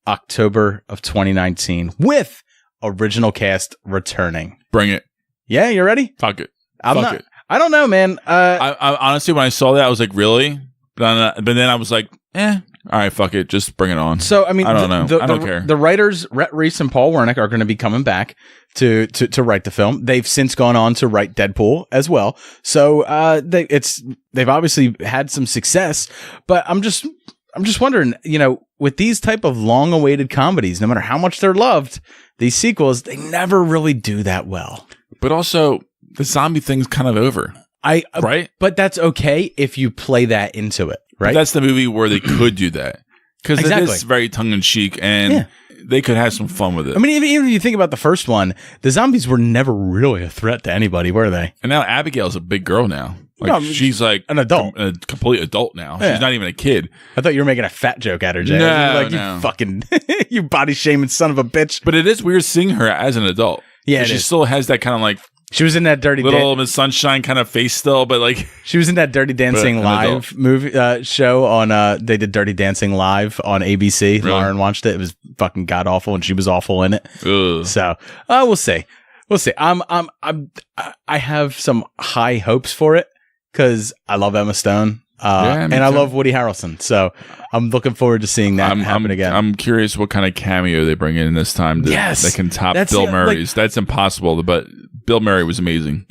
October of 2019 with original cast returning. Bring it. Yeah, you ready? Fuck it. Fuck it. I don't know, man. I honestly, when I saw that, I was like, really? But then I was like, all right, fuck it. Just bring it on. So, I mean, I don't know. I don't care. The writers, Rhett Reese and Paul Wernick, are going to be coming back to write the film. They've since gone on to write Deadpool as well. So, they've obviously had some success, but I'm just wondering, with these type of long-awaited comedies, no matter how much they're loved, these sequels, they never really do that well. But also, the zombie thing's kind of over. Right? But that's okay if you play that into it, right? But that's the movie where they could do that. Because exactly. it is very tongue-in-cheek, and they could have some fun with it. I mean, even if you think about the first one, the zombies were never really a threat to anybody, were they? And now Abigail's a big girl now. She's like an adult. A complete adult now. Yeah. She's not even a kid. I thought you were making a fat joke at her, Jay. No, you fucking, you body-shaming son of a bitch. But it is weird seeing her as an adult. Yeah, she still has that kind of like, She was in that Dirty Little Miss Sunshine kind of face still, but like She was in that Dirty Dancing live movie show on. They did Dirty Dancing live on ABC. Really? Lauren watched it. It was fucking god awful, and she was awful in it. ugh. So we'll see. We'll see. I have some high hopes for it because I love Emma Stone. And I love Woody Harrelson, so I'm looking forward to seeing that happen again. I'm curious what kind of cameo they bring in this time that can top Bill Murray's. That's impossible, but Bill Murray was amazing.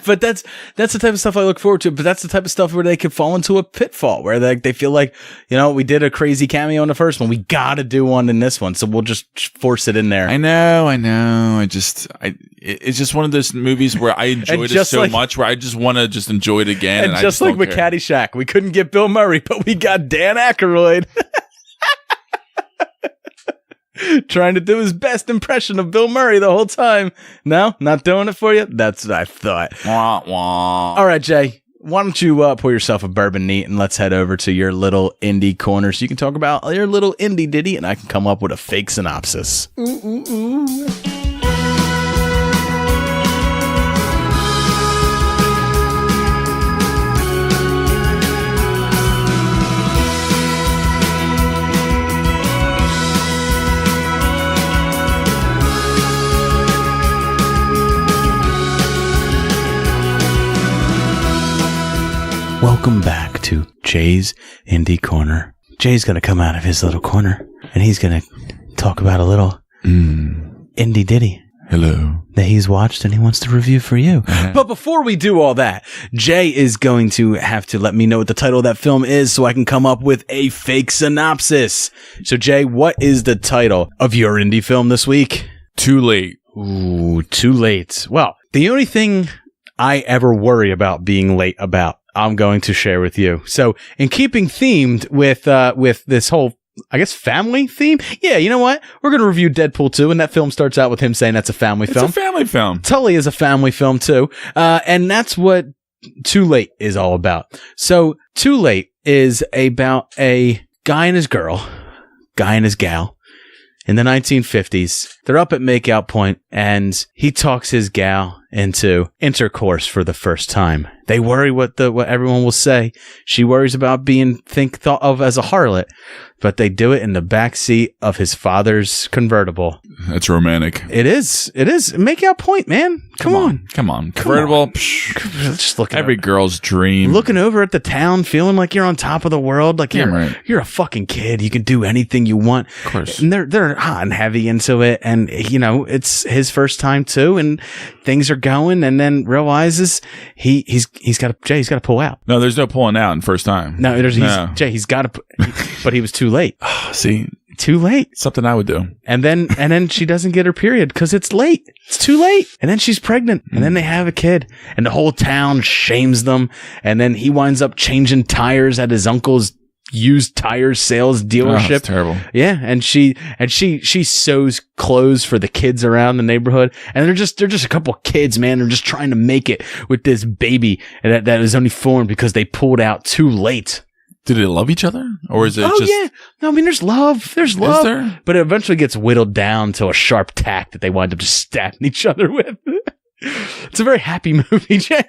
But that's the type of stuff I look forward to. But that's the type of stuff where they could fall into a pitfall where they feel like, we did a crazy cameo in the first one. We got to do one in this one. So we'll just force it in there. I know. It's just one of those movies where I enjoyed it so much where I just want to just enjoy it again. And just like with Caddyshack, we couldn't get Bill Murray, but we got Dan Aykroyd. Trying to do his best impression of Bill Murray the whole time. No, not doing it for you? That's what I thought. Wah, wah. All right, Jay. Why don't you pour yourself a bourbon neat and let's head over to your little indie corner so you can talk about your little indie ditty and I can come up with a fake synopsis. Welcome back to Jay's Indie Corner. Jay's going to come out of his little corner and he's going to talk about a little indie ditty. Hello. That he's watched and he wants to review for you. But before we do all that, Jay is going to have to let me know what the title of that film is so I can come up with a fake synopsis. So Jay, what is the title of your indie film this week? Too Late. Ooh, Too Late. Well, the only thing I ever worry about being late about, I'm going to share with you. So, in keeping themed with this whole, I guess, family theme, yeah, you know what? We're going to review Deadpool 2, and that film starts out with him saying that's a family film. It's a family film. Tully is a family film, too. And that's what Too Late is all about. So, Too Late is about a guy and his girl, guy and his gal, in the 1950s. They're up at makeout point, and he talks his gal into intercourse for the first time. They worry what everyone will say. She worries about being thought of as a harlot, but they do it in the back seat of his father's convertible. That's romantic. It is. Make out point, man. Come on. Convertible. Just looking every girl's dream. Looking over at the town, feeling like you're on top of the world, like you're a fucking kid. You can do anything you want. Of course. And they're hot and heavy into it, and it's his first time too, and things are going, and then realizes he's got to pull out. No, there's no pulling out in first time. No, he's got to, but he was too late. See, too late. Something I would do. And then she doesn't get her period because it's late. It's too late. And then she's pregnant. And then they have a kid. And the whole town shames them. And then he winds up changing tires at his uncle's used tire sales dealership. That's terrible. Yeah, and she sews clothes for the kids around the neighborhood, and they're just a couple of kids, man. They're just trying to make it with this baby that is only formed because they pulled out too late. Do they love each other, or is it? Yeah. No, I mean, there's love. There's love. Is there? But it eventually gets whittled down to a sharp tack that they wind up just stabbing each other with. It's a very happy movie, Jay.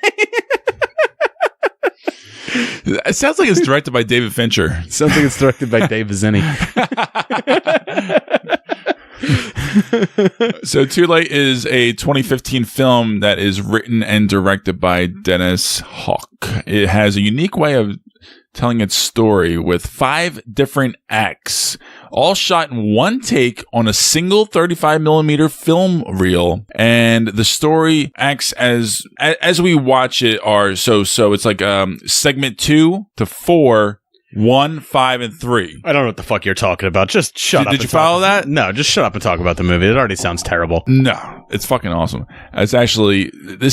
It sounds like it's directed by David Fincher. It sounds like it's directed by Dave Vizzini. So Too Late is a 2015 film that is written and directed by Dennis Hawk. It has a unique way of telling its story with 5 different acts, all shot in one take on a single 35mm film reel. And the story acts as we watch it are so it's like segment 2 to 4, 1, 5, and 3. I don't know what the fuck you're talking about. Just shut up. Did you follow that? No, just shut up and talk about the movie. It already sounds terrible. No, it's fucking awesome. This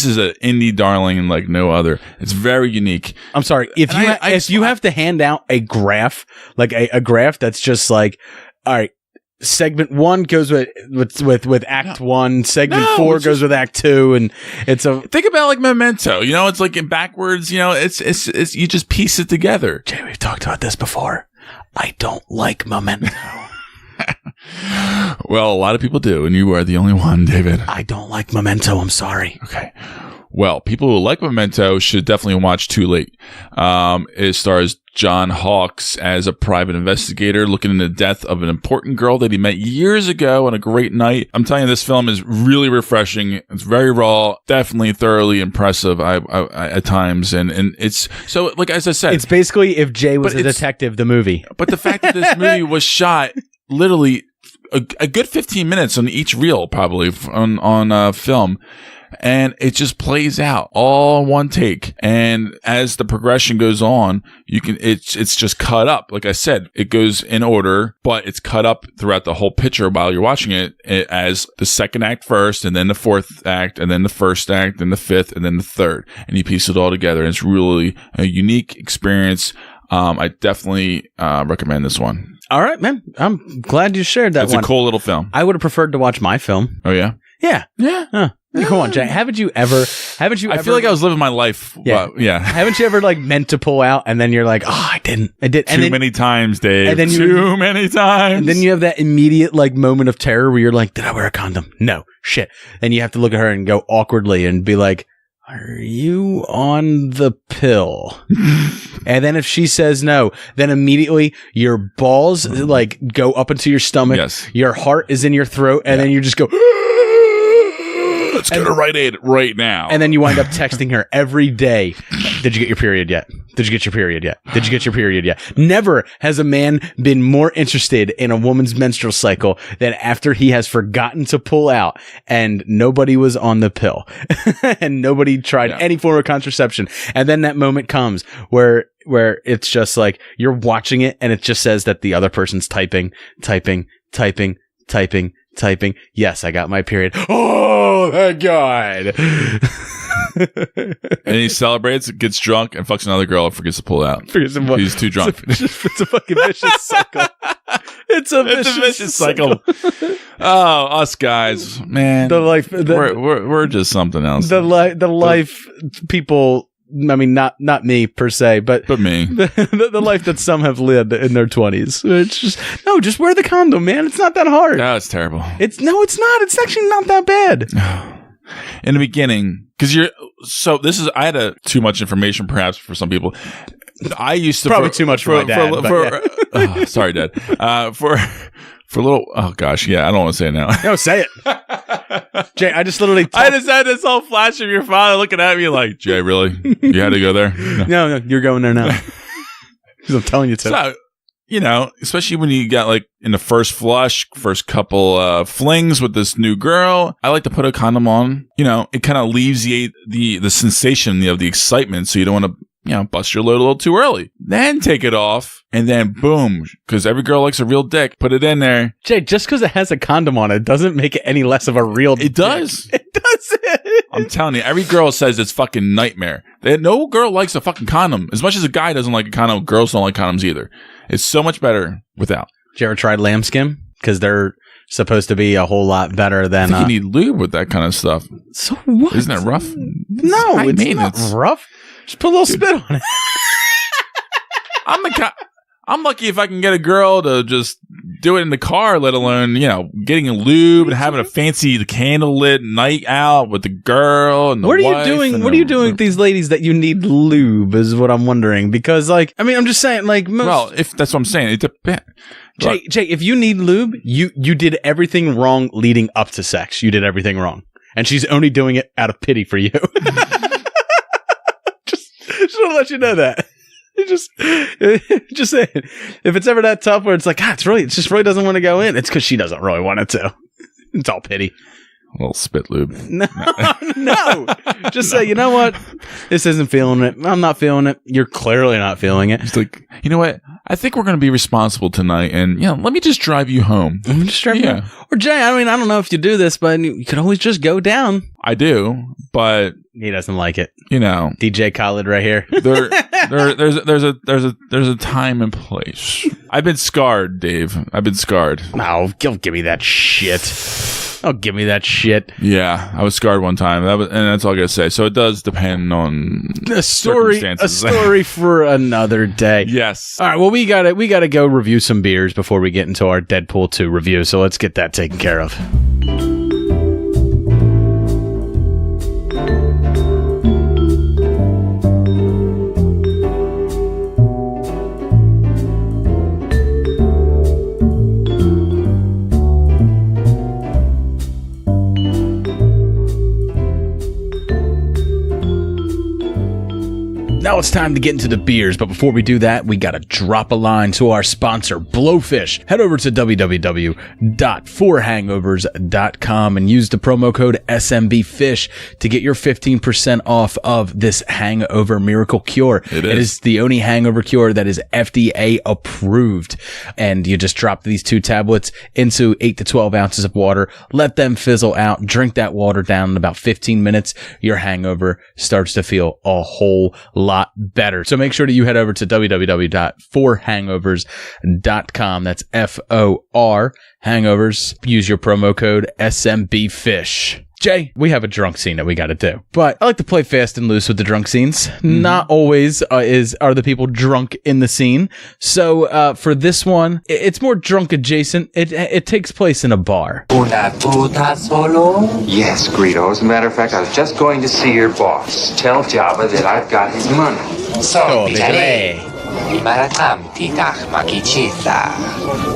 is an indie darling like no other. It's very unique. I'm sorry. If you have to hand out a graph, like a graph that's just like, all right, segment 1 goes with act 1, segment 4 goes with act 2, and think about it like Memento. It's like in backwards. It's you just piece it together. Jay, we've talked about this before. I don't like Memento. Well, a lot of people do, and you are the only one, David. I don't like Memento. I'm sorry. Okay. Well, people who like Memento should definitely watch Too Late. It stars John Hawkes as a private investigator looking into the death of an important girl that he met years ago on a great night. I'm telling you, this film is really refreshing. It's very raw, definitely thoroughly impressive at times. And it's so, like, as I said, it's basically if Jay was a detective, the movie. But the fact that this movie was shot literally a good 15 minutes on each reel, probably on film. And it just plays out all in one take. And as the progression goes on, it's just cut up. Like I said, it goes in order, but it's cut up throughout the whole picture while you're watching it as the second act first, and then the fourth act, and then the first act, and the fifth, and then the third. And you piece it all together. And it's really a unique experience. I definitely recommend this one. All right, man. I'm glad you shared that one. It's a cool little film. I would have preferred to watch my film. Oh, yeah? Yeah. Yeah. Come on, Jay. Haven't you ever? I feel like I was living my life. Yeah. Yeah. Haven't you ever like meant to pull out and then you're like, oh, I did. Too many times, Dave. And then Too many times. And then you have that immediate like moment of terror where you're like, did I wear a condom? No. Shit. Then you have to look at her and go awkwardly and be like, are you on the pill? And then if she says no, then immediately your balls like go up into your stomach. Yes. Your heart is in your throat, and then you just go. Let's go to Rite Aid right now. And then you wind up texting her every day. Did you get your period yet? Did you get your period yet? Did you get your period yet? Never has a man been more interested in a woman's menstrual cycle than after he has forgotten to pull out and nobody was on the pill and nobody tried any form of contraception. And then that moment comes where it's just like you're watching it and it just says that the other person's typing. Yes, I got my period. Oh, thank God. And he celebrates, gets drunk, and fucks another girl and forgets to pull out. He's too drunk. It's a fucking vicious cycle. It's a vicious cycle. Oh, us guys, man. We're just something else. The life people. I mean, not me per se, but me. The life that some have lived in their 20s. It's just wear the condom, man. It's not that hard. No, it's terrible. It's not. It's actually not that bad. In the beginning, because I had too much information perhaps for some people. I used to probably too much for my dad. Sorry, Dad. For a little, oh gosh, yeah, I don't want to say it now. No, say it. Jay, I just literally I just had this whole flash of your father looking at me like, Jay, really? You had to go there? No, you're going there now. Because I'm telling you to. So, especially when you got like in the first couple flings with this new girl, I like to put a condom on. It kind of leaves the sensation of the excitement, so you don't want to bust your load a little too early. Then take it off, and then boom, because every girl likes a real dick. Put it in there. Jay, just because it has a condom on it doesn't make it any less of a real dick. It does. It does. I'm telling you, every girl says it's fucking nightmare. No girl likes a fucking condom. As much as a guy doesn't like a condom, girls don't like condoms either. It's so much better without. Did you ever try lambskin? Because they're supposed to be a whole lot better than... I think you need lube with that kind of stuff. So what? Isn't that rough? No, it's not rough. Just put a little spit on it. I'm lucky if I can get a girl to just do it in the car, let alone, getting a lube and having a fancy candlelit night out with the girl and the wife. What are you doing with these ladies that you need lube is what I'm wondering. Because, I'm just saying, if that's what I'm saying, it depends. Jay, if you need lube, you did everything wrong leading up to sex. You did everything wrong. And she's only doing it out of pity for you. Just want to let you know that. Just saying. If it's ever that tough where it's like, it just really doesn't want to go in, it's because she doesn't really want it to. It's all pity. A little spit lube. No. Just say, you know what? This isn't feeling it. I'm not feeling it. You're clearly not feeling it. It's like, you know what? I think we're going to be responsible tonight, and let me just drive you home. Let me just drive you home. Or Jay, I don't know if you do this, but you could always just go down. I do, but he doesn't like it. DJ Khaled right here. There's a time and place. I've been scarred, Dave. I've been scarred. No, don't give me that shit. Oh, give me that shit. Yeah, I was scarred one time. And that's all I gotta say. So it does depend on A story for another day. Yes. All right. Well, we gotta go review some beers before we get into our Deadpool 2 review. So let's get that taken care of. Now it's time to get into the beers, but before we do that, we gotta drop a line to our sponsor, Blowfish. Head over to www.forhangovers.com and use the promo code SMBFish to get your 15% off of this hangover miracle cure. It is the only hangover cure that is FDA approved. And you just drop these 2 tablets into 8 to 12 ounces of water, let them fizzle out, drink that water down in about 15 minutes. Your hangover starts to feel a whole lot better. So make sure that you head over to www.forhangovers.com. That's FOR hangovers. Use your promo code SMBFish. Jay, we have a drunk scene that we got to do, but I like to play fast and loose with the drunk scenes. Not always are the people drunk in the scene. So for this one, it's more drunk adjacent. It takes place in a bar. Una puta solo? Yes, Greedo. As a matter of fact, I was just going to see your boss. Tell Jabba that I've got his money. So, Bidale. Maratam titach makichita.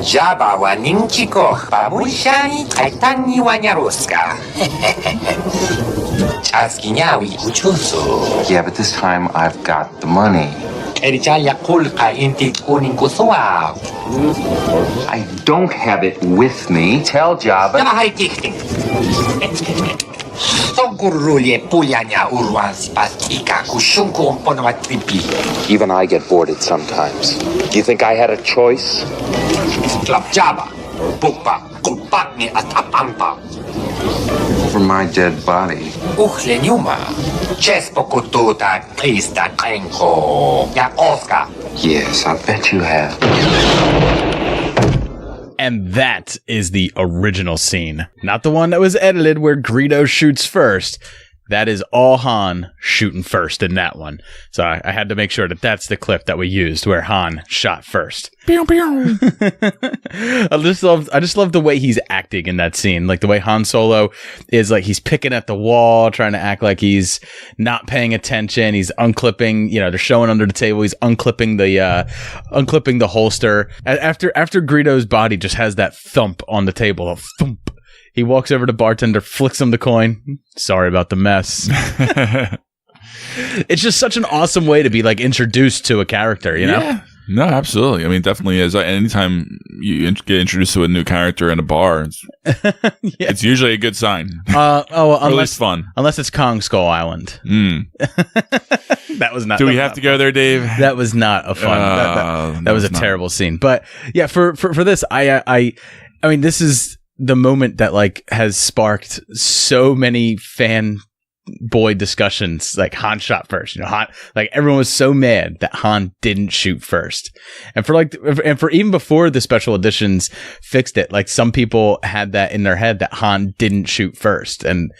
Jabba wa ninchikoch babushani kaitani wanyaruska. Chaskiняwi uchusu. Yeah, but this time I've got the money. Erichaya kulka inti kuninkusua. I don't have it with me. Tell Jabba. Even I get bored sometimes. Do you think I had a choice? Over my dead body. Yes, I bet you have. And that is the original scene. Not the one that was edited where Greedo shoots first. That is all Han shooting first in that one. So I had to make sure that that's the clip that we used where Han shot first. I just love the way he's acting in that scene. Like the way Han Solo is like he's picking at the wall, trying to act like he's not paying attention. He's unclipping, they're showing under the table. He's unclipping the holster. After Greedo's body just has that thump on the table, a thump. He walks over to bartender, flicks him the coin. Sorry about the mess. It's just such an awesome way to be like introduced to a character, you know? Yeah. No, absolutely. I mean, definitely is. Anytime you get introduced to a new character in a bar, it's usually a good sign. Unless fun. Unless it's Kong Skull Island. That was not. Do we have to go there, Dave? That was not a fun. That was a terrible scene. But yeah, for this, I mean, this is the moment that like has sparked so many fanboy discussions. Like Han shot first, Han, like everyone was so mad that Han didn't shoot first, and for even before the special editions fixed it, like some people had that in their head that Han didn't shoot first, and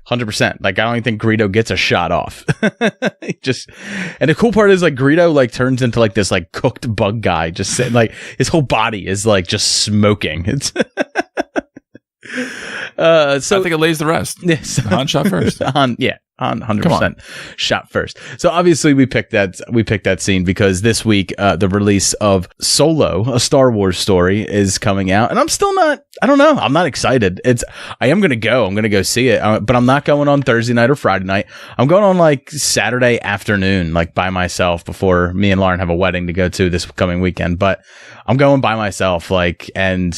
100%. Like I don't even think Greedo gets a shot off. And the cool part is like Greedo like turns into like this like cooked bug guy, just sitting, like his whole body is like just smoking. It's I think it lays the rest. Yes, Han shot first. Han 100% shot first. So obviously we picked that scene because this week the release of Solo, a Star Wars story, is coming out, and I'm not excited. I'm gonna go see it, but I'm not going on Thursday night or Friday night. I'm going on like Saturday afternoon, like by myself, before me and Lauren have a wedding to go to this coming weekend. But I'm going by myself, like, and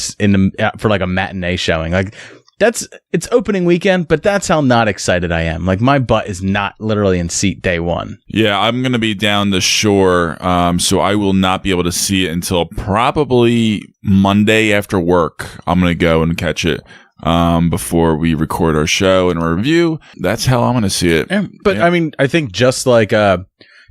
for like a matinee showing, like. It's opening weekend, but that's how not excited I am. Like my butt is not literally in seat day one. Yeah, I'm going to be down the shore, so I will not be able to see it until probably Monday after work. I'm going to go and catch it before we record our show and our review. That's how I'm going to see it. Yeah, but yeah. I mean, I think just like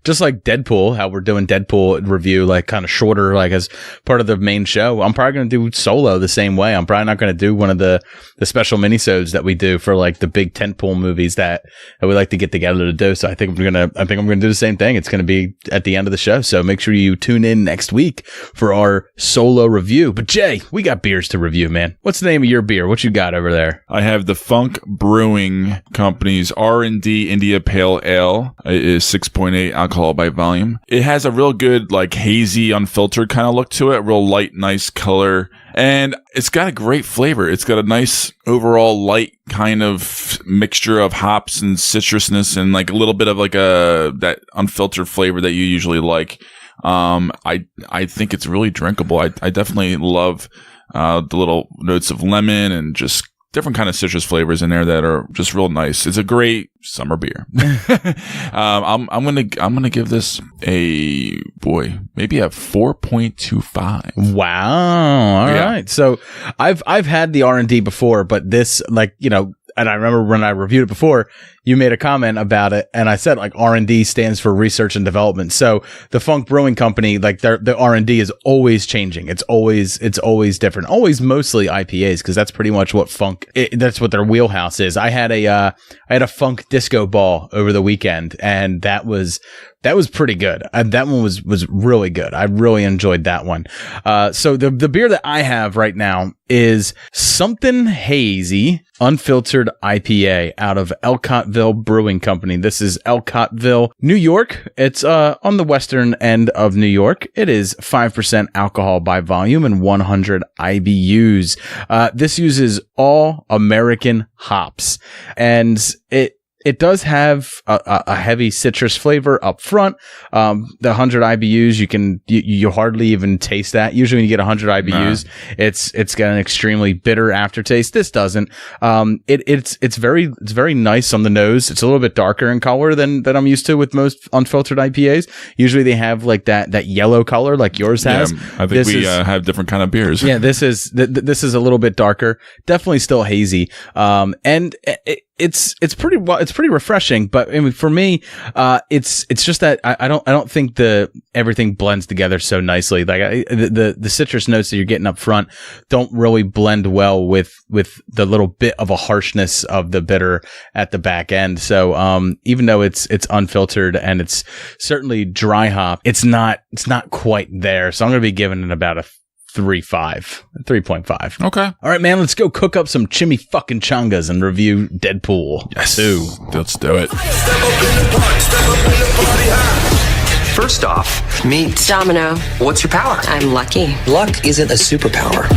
just like Deadpool, how we're doing Deadpool review, like kind of shorter, like as part of the main show. I'm probably going to do Solo the same way. I'm probably not going to do one of the special minisodes that we do for like the big tentpole movies that we like to get together to do. So I think I'm going to do the same thing. It's going to be at the end of the show. So make sure you tune in next week for our Solo review. But Jay, we got beers to review, man. What's the name of your beer? What you got over there? I have the Funk Brewing Company's R&D India Pale Ale. It is 6.8 alcohol by volume. It has a real good, like, hazy, unfiltered kind of look to it. Real light, nice color. And it's got a great flavor. It's got a nice overall light kind of mixture of hops and citrusness and like a little bit of like that unfiltered flavor that you usually like. I think it's really drinkable. I definitely love the little notes of lemon and just different kind of citrus flavors in there that are just real nice. It's a great summer beer. I'm gonna give this maybe a 4.25. Wow. All right. So I've had the R&D before, but this, like, you know, and I remember when I reviewed it before, you made a comment about it, and I said like R&D stands for research and development. So the Funk Brewing Company, like the R&D is always changing. It's always different. Always mostly IPAs, because that's pretty much what that's what their wheelhouse is. I had a funk disco ball over the weekend, and that was pretty good. That one was really good. I really enjoyed that one. So the beer that I have right now is Something Hazy Unfiltered IPA out of Elcottville Brewing Company. This is Elcottville, New York. It's on the western end of New York. It is 5% alcohol by volume and 100 IBUs. This uses all American hops, and it does have a heavy citrus flavor up front. The 100 IBUs, you hardly even taste that. Usually when you get 100 IBUs, it's got an extremely bitter aftertaste. This doesn't. It's very nice on the nose. It's a little bit darker in color than I'm used to with most unfiltered IPAs. Usually they have like that yellow color like yours has. Yeah, I think we have different kind of beers. Yeah, this is a little bit darker. Definitely still hazy. And it's pretty refreshing, but I mean, for me, it's just that I don't think everything blends together so nicely. Like the citrus notes that you're getting up front don't really blend well with the little bit of a harshness of the bitter at the back end. So even though it's unfiltered and it's certainly dry hop, it's not quite there. So I'm going to be giving it about a 3.5. Okay. All right, man, let's go cook up some chimichangas and review Deadpool. Yes. 2. Let's do it. First off, meet Domino. What's your power? I'm lucky. Luck isn't a superpower.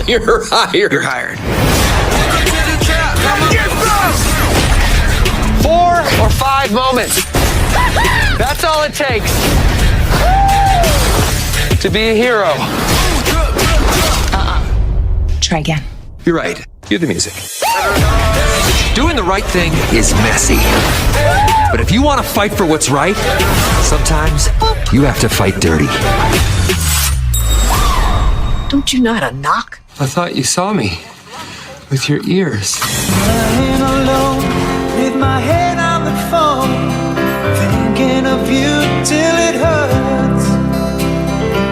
You're hired. You're hired. 4 or 5 moments. That's all it takes to be a hero. Try again. You're right. Cue the music. Doing the right thing is messy. But if you want to fight for what's right, sometimes you have to fight dirty. Don't you know how to knock? I thought you saw me with your ears. Lying alone with my head on the phone, thinking of you till it hurts.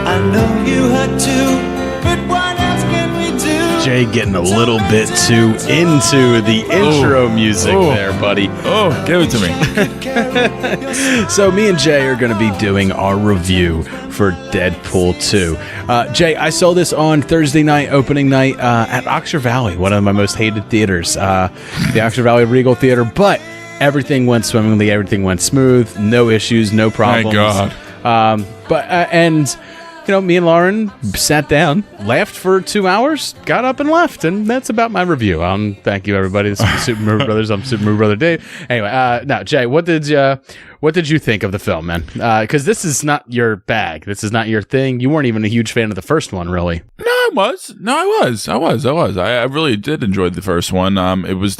I know you hurt too, but what else can we do? Jay getting a little bit too into the intro music there, buddy. Oh, give it to me. So me and Jay are going to be doing our review for Deadpool 2. Jay, I saw this on Thursday night, opening night, at Oxford Valley, one of my most hated theaters, the Oxford Valley Regal Theater, but everything went swimmingly, everything went smooth, no issues, no problems. Thank God. And you know, me and Lauren sat down, laughed for 2 hours, got up and left, and that's about my review. Thank you, everybody. This is Super Movie Brothers. I'm Super Movie Brother Dave. Anyway, now, Jay, what did you think of the film, man? Because this is not your bag. This is not your thing. You weren't even a huge fan of the first one, really. No, I was. I really did enjoy the first one. It was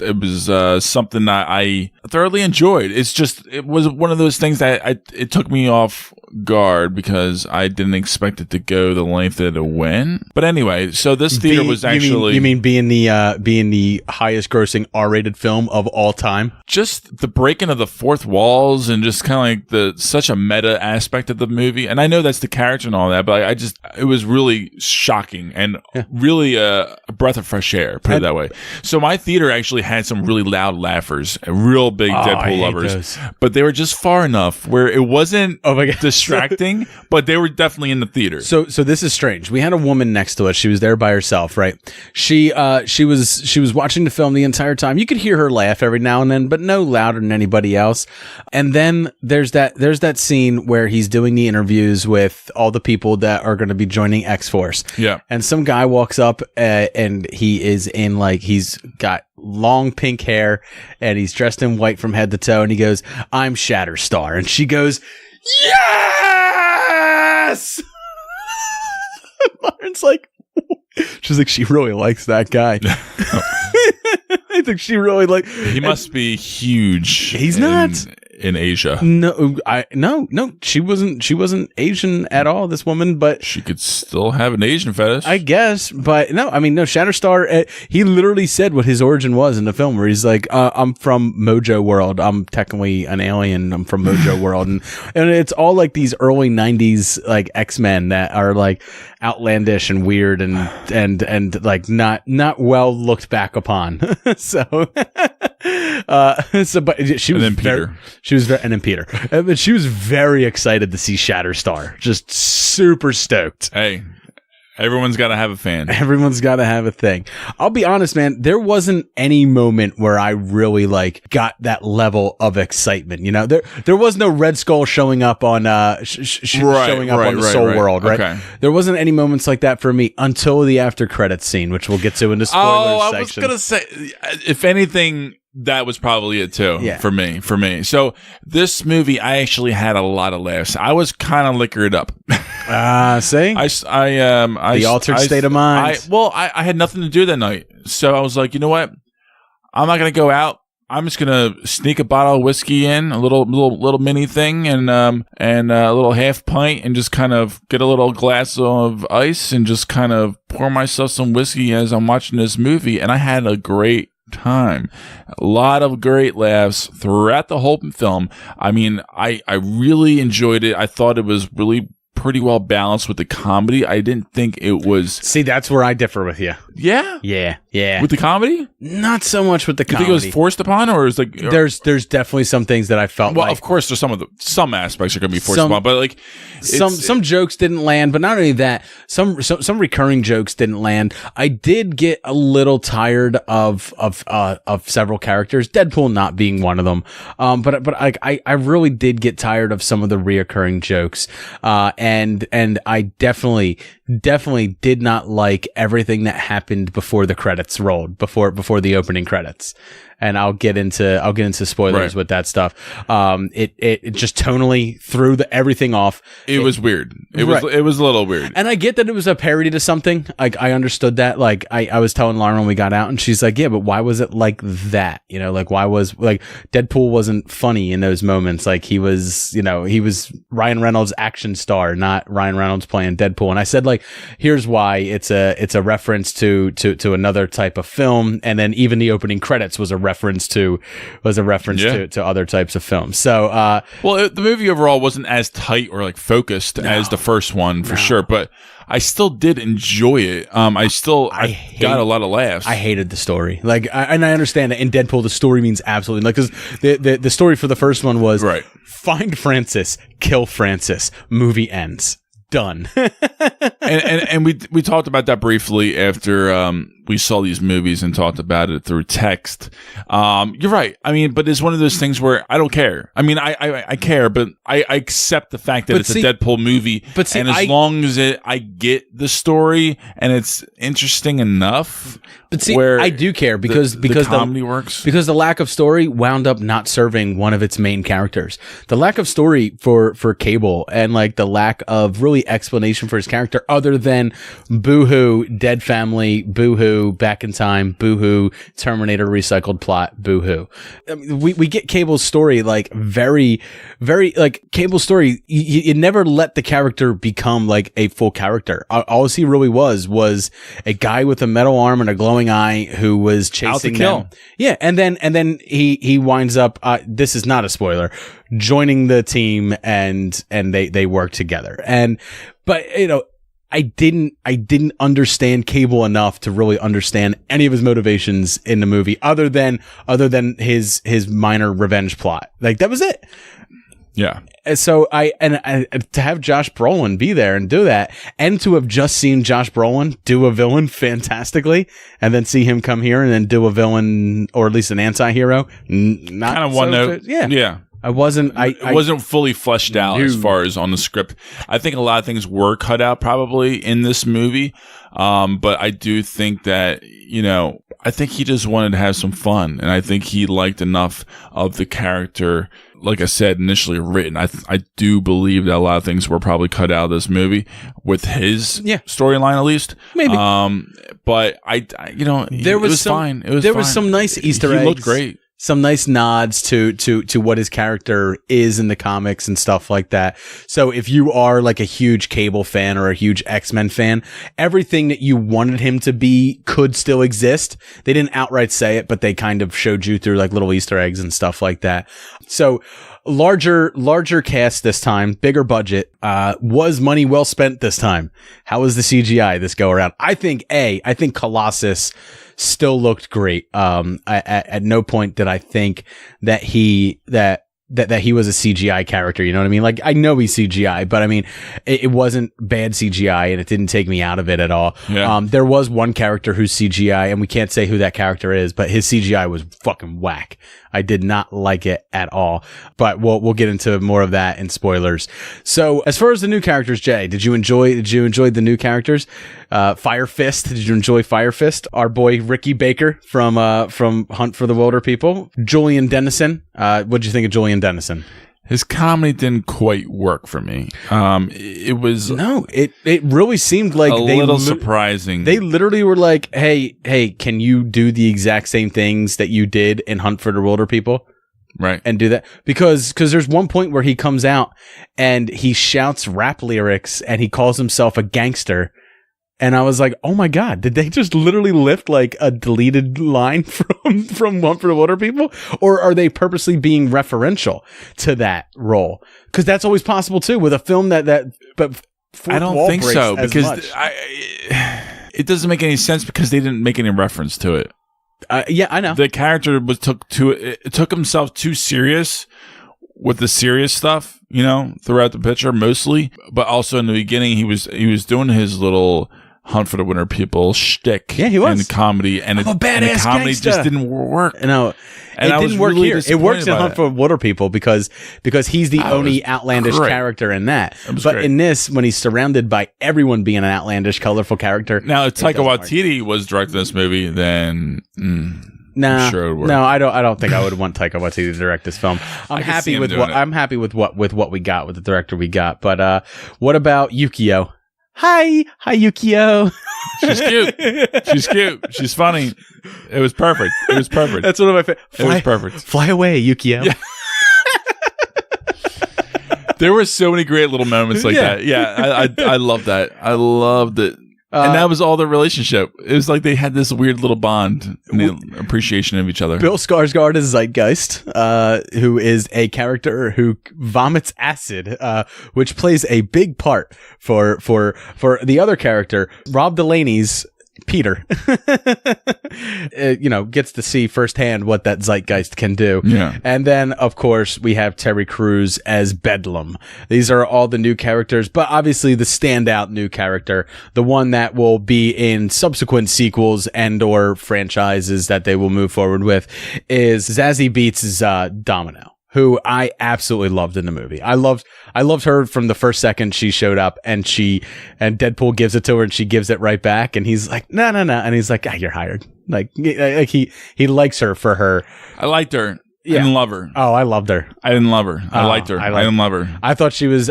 something that I thoroughly enjoyed. It was one of those things that it took me off guard because I didn't expect it to go the length that it went. But anyway, so this theater was actually... You mean being the highest grossing R-rated film of all time? Just the breaking of the fourth walls and just kind of like such a meta aspect of the movie. And I know that's the character and all that, but it was really shocking and really a breath of fresh air, put it that way. So my theater actually had some really loud laughers, real big Deadpool lovers, but they were just far enough where it wasn't distracting, but they were definitely in the theater. So this is strange. We had a woman next to us. She was there by herself, right? She was watching the film the entire time. You could hear her laugh every now and then, but no louder than anybody else. And then there's that scene where he's doing the interviews with all the people that are going to be joining X-Force. Yeah. And some guy walks up and he is in he's got long pink hair and he's dressed in white from head to toe, and he goes, "I'm Shatterstar." And she goes, "Yes!" Lauren's like, she's like, she really likes that guy. I think she really He must be huge. He's not in Asia. No, she wasn't Asian at all, this woman, but she could still have an Asian fetish, I guess. But no, Shatterstar, he literally said what his origin was in the film, where he's like, I'm from Mojo World. I'm technically an alien. I'm from Mojo World. And it's all like these early 90s like X-Men that are like outlandish and weird and like not well looked back upon. But she was and then Peter. But she was very excited to see Shatterstar. Just super stoked. Hey, everyone's got to have a fan. Everyone's got to have a thing. I'll be honest, man. There wasn't any moment where I really got that level of excitement. You know, there was no Red Skull showing up on showing up on the Soul World, right? Okay. There wasn't any moments like that for me until the after credits scene, which we'll get to in the spoilers section. I was gonna say, if anything, that was probably it too. Yeah. For me. So this movie, I actually had a lot of laughs. I was kind of liquored up. See? The altered state of mind. I had nothing to do that night. So I was like, you know what? I'm not going to go out. I'm just going to sneak a bottle of whiskey in, a little mini thing and a little half pint, and just kind of get a little glass of ice and just kind of pour myself some whiskey as I'm watching this movie. And I had a great time. A lot of great laughs throughout the whole film. I mean, I really enjoyed it. I thought it was really pretty well balanced with the comedy. I didn't think it was... See, that's where I differ with you. Yeah? Yeah. With the comedy? Not so much with the comedy. You think it was forced upon, or is like... There's definitely some things that I felt well, of course, there's some aspects are going to be forced upon, but like... Some jokes didn't land, but not only that, some recurring jokes didn't land. I did get a little tired of several characters, Deadpool not being one of them. But I really did get tired of some of the reoccurring jokes. And I definitely did not like everything that happened before the credits rolled, before the opening credits. And I'll get into spoilers with that stuff. It just tonally threw everything off. It was weird. It was a little weird. And I get that it was a parody to something. Like, I understood that. Like, I was telling Lauren when we got out, and she's like, yeah, but why was it like that? You know, like, why was, like, Deadpool wasn't funny in those moments. Like, he was Ryan Reynolds' action star, not Ryan Reynolds playing Deadpool. And I said, like, here's why it's a reference to another type of film. And then even the opening credits was a reference to other types of films. So, the movie overall wasn't as tight or like focused as the first one for sure, but I still did enjoy it. I got a lot of laughs. I hated the story. Like, and I understand that in Deadpool, the story means absolutely like, because the story for the first one was find Francis, kill Francis, movie ends. Done. and we talked about that briefly after we saw these movies and talked about it through text. You're right. I mean, but it's one of those things where I don't care. I mean, I care, but I accept the fact that a Deadpool movie. And as long as I get the story and it's interesting enough. But see, I do care because the comedy works. Because the lack of story wound up not serving one of its main characters. The lack of story for Cable and like the lack of really explanation for his character other than boo-hoo, dead family, boo-hoo, boo-hoo, Back in Time, boo-hoo, Terminator recycled plot, boo-hoo. I mean, we get Cable's story like very, very, like Cable's story, you never let the character become like a full character. All he really was a guy with a metal arm and a glowing eye who was chasing them. Yeah, and then he winds up, this is not a spoiler, joining the team and they work together. But you know, I didn't understand Cable enough to really understand any of his motivations in the movie other than his minor revenge plot. Like that was it. Yeah. So I to have Josh Brolin be there and do that, and to have just seen Josh Brolin do a villain fantastically, and then see him come here and then do a villain, or at least an anti-hero, not kind of one note. Yeah. I wasn't fully fleshed out as far as on the script. I think a lot of things were cut out probably in this movie. But I do think that, you know, I think he just wanted to have some fun, and I think he liked enough of the character. Like I said, initially written, I do believe that a lot of things were probably cut out of this movie with his storyline, at least. Maybe. But I you know, it was fine. It was there fine. Was some nice Easter eggs. He looked great. Some nice nods to what his character is in the comics and stuff like that. So if you are like a huge Cable fan or a huge X-Men fan, everything that you wanted him to be could still exist. They didn't outright say it, but they kind of showed you through like little Easter eggs and stuff like that. So larger cast this time, bigger budget. Was money well spent this time? How was the CGI this go around? I think Colossus still looked great. At no point did I think that he was a CGI character. You know what I mean? Like, I know he's CGI, but I mean, it wasn't bad CGI, and it didn't take me out of it at all. Yeah. There was one character who's CGI, and we can't say who that character is, but his CGI was fucking whack. I did not like it at all, but we'll get into more of that in spoilers. So as far as the new characters, Jay, did you enjoy the new characters? Fire Fist, did you enjoy Fire Fist? Our boy Ricky Baker from Hunt for the Wilder People. Julian Dennison, what'd you think of Julian Dennison? His comedy didn't quite work for me. It really seemed like a little surprising. They literally were like, hey, can you do the exact same things that you did in Hunt for the Wilder People? Right. And do that. Because there's one point where he comes out and he shouts rap lyrics and he calls himself a gangster. And I was like, oh my God, did they just literally lift like a deleted line from One for the Wilder People? Or are they purposely being referential to that role? Because that's always possible too with a film but I don't think so, because it doesn't make any sense because they didn't make any reference to it. Yeah, I know. The character took himself too serious with the serious stuff, you know, throughout the picture mostly, but also in the beginning he was doing his little Hunt for the Wilder People shtick. Yeah, he was. In the comedy, and a badass the comedy gangster. just didn't work. No, and it didn't work really here. It works in Hunt for Wilder People because he's the only outlandish character in that. But great. in this, when he's surrounded by everyone being an outlandish, colorful character. Now, if Taika Waititi was directing this movie, then Nah, sure it would work. No, I don't think I would want Taika Waititi to direct this film. I'm happy with what we got with the director we got. But what about Yukio? Hi Yukio. She's cute. She's funny. It was perfect. That's one of my favorite. It was perfect. Fly away, Yukio. Yeah. There were so many great little moments like that. Yeah, I love that. I loved it. And that was all their relationship. It was like they had this weird little bond and the appreciation of each other. Bill Skarsgård is Zeitgeist, who is a character who vomits acid, which plays a big part for the other character, Rob Delaney's Peter. Gets to see firsthand what that Zeitgeist can do. Yeah. And then, of course, we have Terry Crews as Bedlam. These are all the new characters, but obviously the standout new character, the one that will be in subsequent sequels and or franchises that they will move forward with, is Zazie Beetz' Domino, who I absolutely loved in the movie. I loved her from the first second she showed up, and Deadpool gives it to her and she gives it right back, and he's like, no, and he's like, you're hired. Like he likes her for her. I liked her. didn't love her. Oh, I loved her. I didn't love her. I liked her. I didn't love her. I thought she was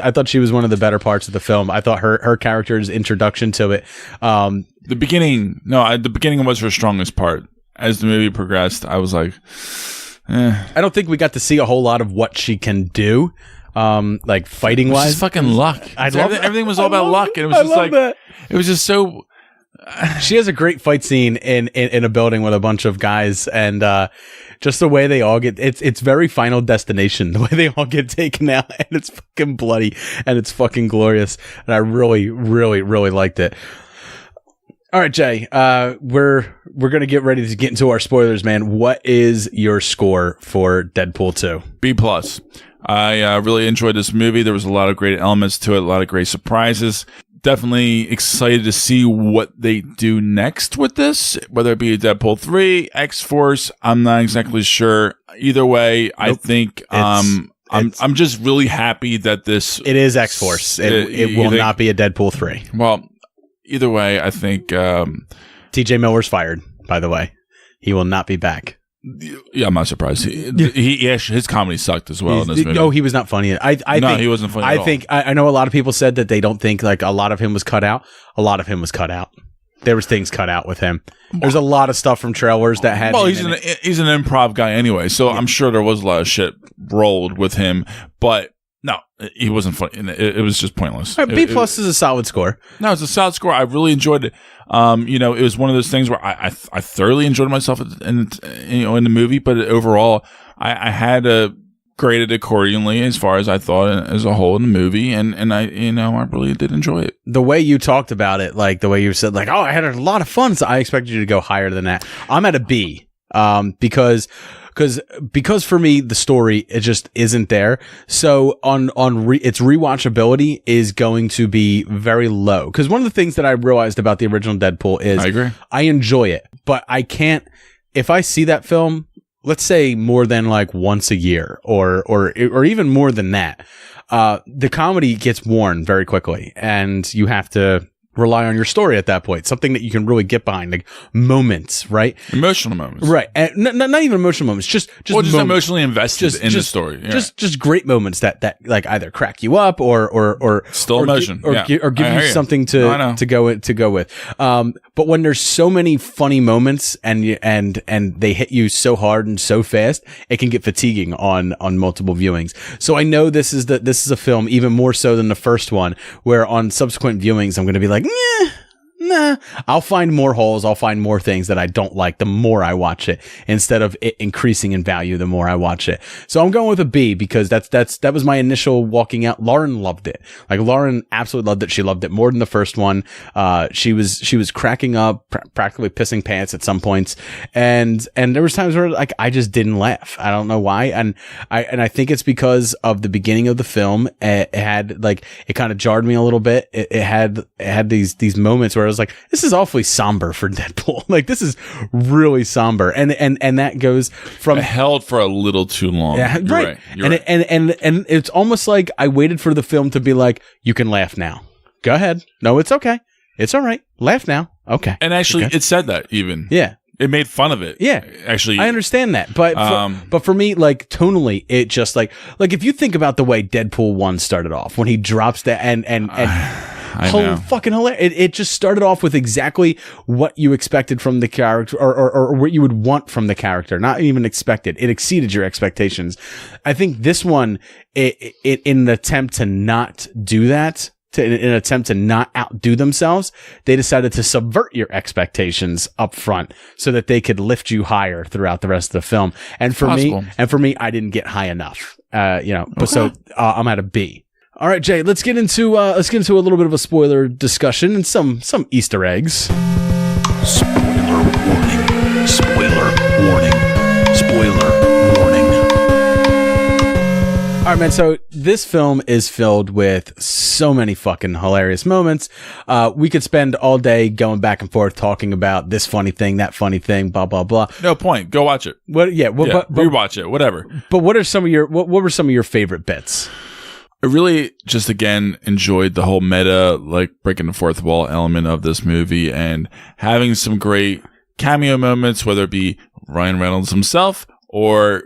one of the better parts of the film. I thought her character's introduction to it. The beginning was her strongest part. As the movie progressed, I was like, I don't think we got to see a whole lot of what she can do, like fighting wise. Just fucking luck. Everything was all about luck, and it was just like that. It was just so. She has a great fight scene in a building with a bunch of guys, and just the way they all get it's very Final Destination, the way they all get taken out, and it's fucking bloody and it's fucking glorious, and I really, really, really liked it. All right, Jay, we're gonna get ready to get into our spoilers, man. What is your score for Deadpool 2? B+. I really enjoyed this movie. There was a lot of great elements to it, a lot of great surprises. Definitely excited to see what they do next with this, whether it be Deadpool 3, X-Force. I'm not exactly sure. Either way, I think I'm just really happy that this... It is X-Force. It will not be a Deadpool 3. Well, either way, I think... TJ Miller's fired, by the way. He will not be back. Yeah, I'm not surprised. He actually, his comedy sucked as well in this movie. No, he was not funny. I think he wasn't funny at all. I know a lot of people said that they don't think like a lot of him was cut out. A lot of him was cut out. There was things cut out with him. There's a lot of stuff from trailers that had. Well, he's an improv guy anyway, so I'm sure there was a lot of shit rolled with him. But no, he wasn't funny. It was just pointless. Right, B+ is a solid score. No, it's a solid score. I really enjoyed it. It was one of those things where I thoroughly enjoyed myself in the movie, but overall, I had to grade it accordingly as far as I thought as a whole in the movie, and I really did enjoy it. The way you talked about it, like the way you said, like, oh, I had a lot of fun, so I expected you to go higher than that. I'm at a B, because for me the story, it just isn't there. So its rewatchability is going to be very low. Because one of the things that I realized about the original Deadpool is I agree. I enjoy it, but I can't, if I see that film, let's say more than like once a year or even more than that, the comedy gets worn very quickly, and you have to rely on your story at that point, something that you can really get behind, like moments, right? Emotional moments, right? And not even emotional moments, just emotionally invested in the story. Yeah. Just great moments that like either crack you up or still emotion, or give you something to go with. But when there's so many funny moments and they hit you so hard and so fast, it can get fatiguing on multiple viewings. So I know this is a film even more so than the first one, where on subsequent viewings I'm going to be like, nah, I'll find more holes. I'll find more things that I don't like the more I watch it, instead of it increasing in value the more I watch it. So I'm going with a B, because that was my initial walking out. Lauren loved it. Like, Lauren absolutely loved it. She loved it more than the first one. She was cracking up, practically pissing pants at some points. And there was times where like I just didn't laugh. I don't know why. And I think it's because of the beginning of the film. It had like, it kind of jarred me a little bit. It had these moments where I was like, this is awfully somber for Deadpool. Like, this is really somber, and that goes from it held for a little too long. Yeah, You're right. And it's almost like I waited for the film to be like, you can laugh now. Go ahead. No, it's okay. It's all right. Laugh now. Okay. And actually, it said that even. Yeah. It made fun of it. Yeah. Actually, I understand that. But for me, like, tonally, it just like if you think about the way Deadpool 1 started off, when he drops that and fucking hilarious. It just started off with exactly what you expected from the character, or what you would want from the character. Not even expected. It exceeded your expectations. I think this one, it in an attempt to not do that, in an attempt to not outdo themselves, they decided to subvert your expectations up front so that they could lift you higher throughout the rest of the film. And for me, I didn't get high enough. So I'm at a B. All right, Jay, let's get into a little bit of a spoiler discussion and some Easter eggs. Spoiler warning. Spoiler warning. Spoiler warning. All right, man. So this film is filled with so many fucking hilarious moments. We could spend all day going back and forth talking about this funny thing, that funny thing, blah blah blah. No point. Go watch it. What? Yeah. But rewatch it. Whatever. But what were some of your favorite bits? I really just, again, enjoyed the whole meta, like, breaking the fourth wall element of this movie, and having some great cameo moments, whether it be Ryan Reynolds himself or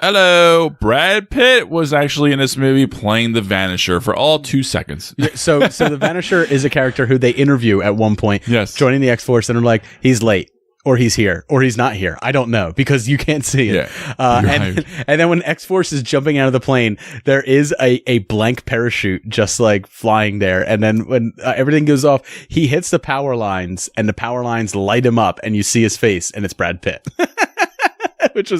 Hello. Brad Pitt was actually in this movie playing the Vanisher for all 2 seconds. So the Vanisher is a character who they interview at one point, Yes. joining the X-Force, and are like, he's late, or he's here, or he's not here. I don't know, because you can't see it. Yeah. And then when X-Force is jumping out of the plane, there is a blank parachute just like flying there. And then when everything goes off, he hits the power lines, and the power lines light him up, and you see his face, and it's Brad Pitt. Which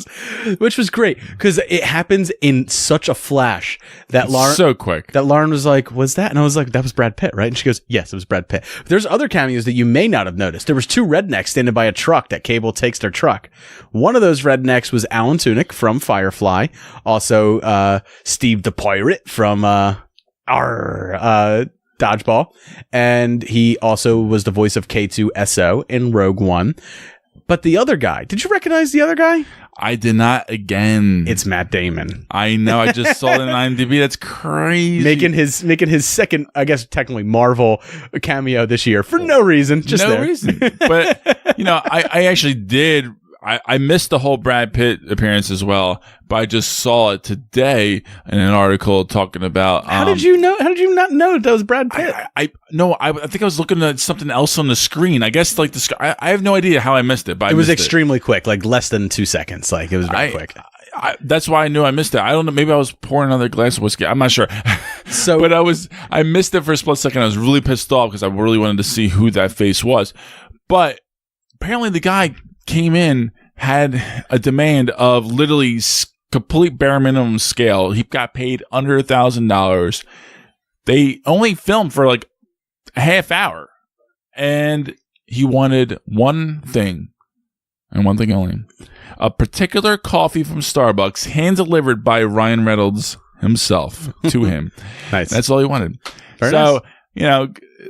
was great, because it happens in such a flash that Lauren So quick. that Lauren was like, "Was that?" And I was like, "That was Brad Pitt, right?" And she goes, "Yes, it was Brad Pitt." There's other cameos that you may not have noticed. There was 2 rednecks standing by a truck that Cable takes their truck. One of those rednecks was Alan Tudyk from Firefly, also Steve the Pirate from Dodgeball, and he also was the voice of K2SO in Rogue One. But the other guy, did you recognize the other guy? I did not again. It's Matt Damon. I know. I just saw it on IMDb. That's crazy. Making his second, I guess, technically Marvel cameo this year for no reason. Just no there. reason. But, I actually did. I missed the whole Brad Pitt appearance as well, but I just saw it today in an article talking about. How did you know? How did you not know that was Brad Pitt? I think I was looking at something else on the screen. I guess like I have no idea how I missed it, but It was extremely quick, like less than 2 seconds. Like it was very quick. That's why I knew I missed it. I don't know. Maybe I was pouring another glass of whiskey. I'm not sure. But I missed it for a split second. I was really pissed off because I really wanted to see who that face was. But apparently the guy came in, had a demand of literally complete bare minimum scale. He got paid under $1,000. They only filmed for like a half hour, and he wanted one thing and one thing only: a particular coffee from Starbucks, hand delivered by Ryan Reynolds himself to him. Nice. That's all he wanted. Very nice.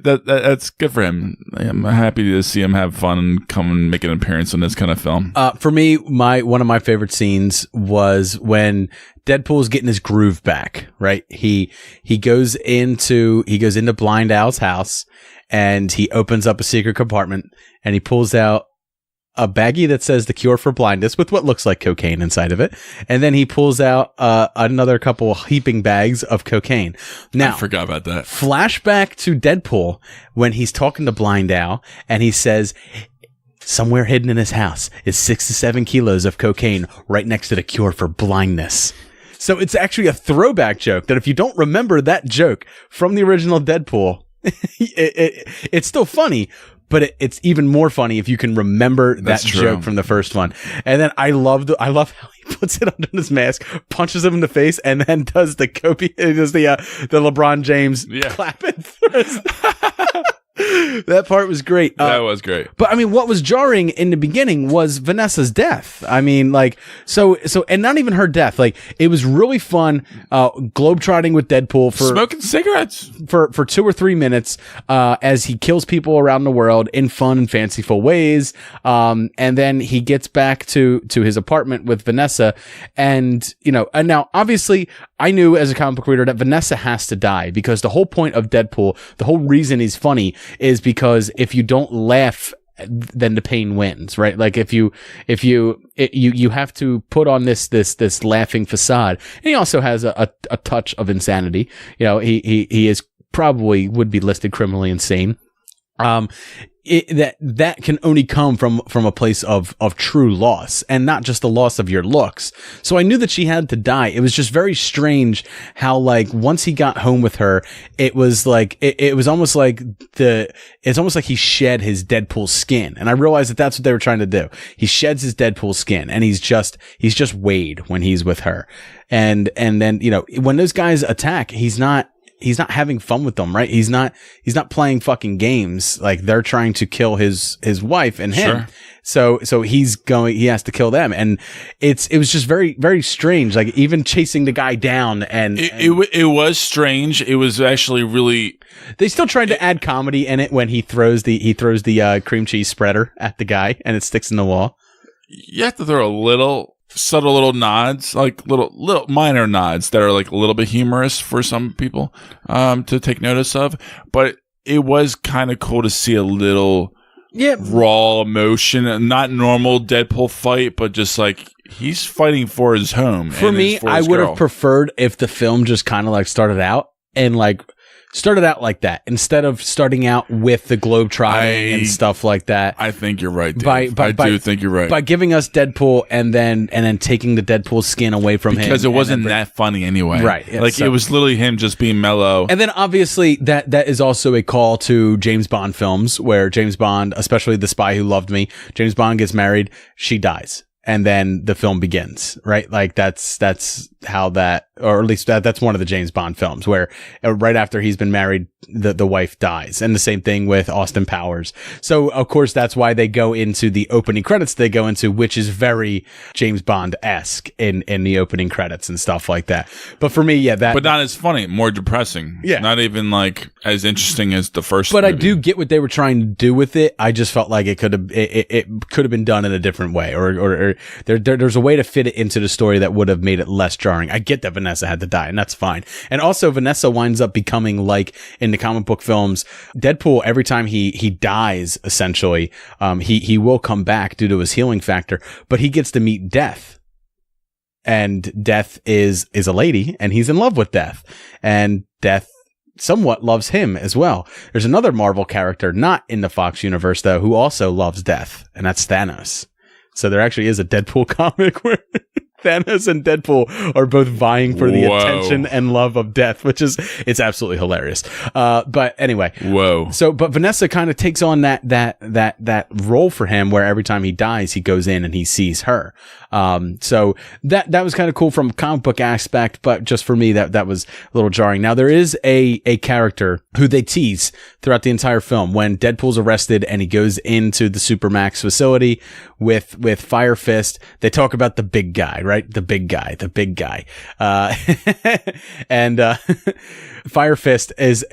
That's good for him. I'm happy to see him have fun and come and make an appearance in this kind of film. For me, one of my favorite scenes was when Deadpool's getting his groove back. Right, he goes into Blind Al's house, and he opens up a secret compartment, and he pulls out a baggie that says the cure for blindness with what looks like cocaine inside of it. And then he pulls out another couple heaping bags of cocaine. Now, I forgot about that. Flashback to Deadpool when he's talking to Blind Al, and he says, somewhere hidden in his house is 6 to 7 kilos of cocaine right next to the cure for blindness. So it's actually a throwback joke that if you don't remember that joke from the original Deadpool, it's still funny. But it's even more funny if you can remember that joke from the first one. And then I love how he puts it under his mask, punches him in the face, and then does the LeBron James clapping. That part was great. That was great. But I mean, what was jarring in the beginning was Vanessa's death. I mean, like, so, and not even her death. Like, it was really fun, globetrotting with Deadpool for smoking cigarettes for 2 or 3 minutes, as he kills people around the world in fun and fanciful ways. And then he gets back to his apartment with Vanessa, and now obviously I knew as a comic book reader that Vanessa has to die, because the whole point of Deadpool, the whole reason he's funny, is because if you don't laugh, then the pain wins, right? Like if you have to put on this laughing facade. And he also has a touch of insanity. He is probably would be listed criminally insane. That can only come from a place of true loss, and not just the loss of your looks. So I knew that she had to die. It was just very strange how, like, once he got home with her, it was like it was almost like it's almost like he shed his Deadpool skin. And I realized that that's what they were trying to do. He sheds his Deadpool skin, and he's just Wade when he's with her. And then when those guys attack, he's not having fun with them, right? He's not playing fucking games. Like, they're trying to kill his wife and him. Sure. So he has to kill them. And it was just very, very strange. Like, even chasing the guy down it was strange. It was actually really, they still tried to add comedy in it when he throws the cream cheese spreader at the guy and it sticks in the wall. You have to throw a subtle little nods, like little minor nods that are like a little bit humorous for some people to take notice of. But it was kind of cool to see a little raw emotion, not normal Deadpool fight, but just like he's fighting for his home. For me, I would have preferred if the film just kind of like started out like that instead of starting out with the globetrotting and stuff like that. I think you're right, Dave. I do think you're right. By giving us Deadpool and then taking the Deadpool skin away from him. Because it wasn't that funny anyway. Right. Yeah, like, it was literally him just being mellow. And then obviously that is also a call to James Bond films where James Bond, especially The Spy Who Loved Me, James Bond gets married, she dies. And then the film begins, right? Like that's how that, or at least that's one of the James Bond films where right after he's been married, the wife dies. And the same thing with Austin Powers. So of course that's why they go into the opening credits they go into, which is very James Bond-esque in the opening credits and stuff like that. But for me, yeah, but not as funny, more depressing. Yeah. Not even like as interesting as the first But movie. I do get what they were trying to do with it. I just felt like it could have been done in a different way, or there's a way to fit it into the story that would have made it less jarring. I get that Vanessa had to die, and that's fine. And also, Vanessa winds up becoming like in the comic book films, Deadpool. Every time he dies, essentially, he will come back due to his healing factor, but he gets to meet Death. And Death is a lady, and he's in love with Death, and Death somewhat loves him as well. There's another Marvel character, not in the Fox universe though, who also loves Death, and that's Thanos. So there actually is a Deadpool comic where Thanos and Deadpool are both vying for the attention and love of Death, it's absolutely hilarious. But anyway. Whoa. So, but Vanessa kind of takes on that role for him where every time he dies, he goes in and he sees her. So that was kind of cool from a comic book aspect, but just for me, that was a little jarring. Now there is a character who they tease throughout the entire film when Deadpool's arrested and he goes into the Supermax facility with Fire Fist. They talk about the big guy, right? The big guy. And Fire Fist is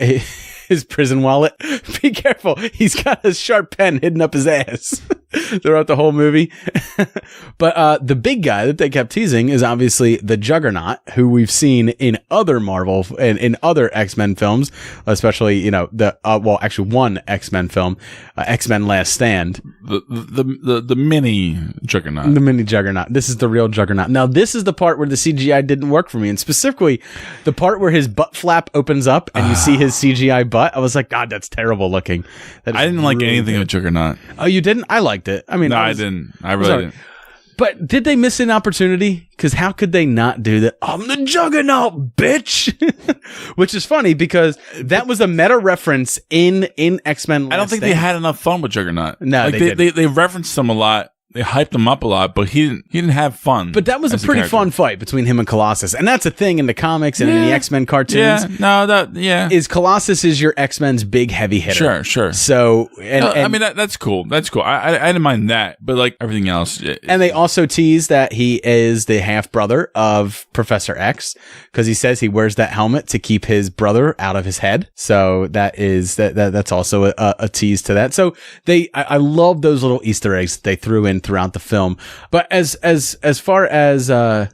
his prison wallet. Be careful. He's got a sharp pen hidden up his ass throughout the whole movie. But the big guy that they kept teasing is obviously the Juggernaut, who we've seen in other Marvel and in other X-Men films, especially, actually one X-Men film, X-Men Last Stand. The mini Juggernaut. The mini Juggernaut. This is the real Juggernaut. Now, this is the part where the CGI didn't work for me, and specifically the part where his butt flap opens up and you see his CGI butt. I was like, God, that's terrible looking. I didn't like anything of Juggernaut. Oh, you didn't? I liked it. I mean, no, I didn't. I really didn't. But did they miss an opportunity? Because how could they not do that? I'm the Juggernaut, bitch! Which is funny because that was a meta reference in X-Men. I don't think they had enough fun with Juggernaut. No, they referenced him a lot. They hyped him up a lot, but he didn't have fun. But that was a pretty fun fight between him and Colossus, and that's a thing in the comics and in the X-Men cartoons. Is Colossus is your X-Men's big heavy hitter? Sure. So, I mean that's cool. That's cool. I didn't mind that, but like everything else. And they also tease that he is the half brother of Professor X because he says he wears that helmet to keep his brother out of his head. So that's also a tease to that. So I love those little Easter eggs that they threw in throughout the film. But as far as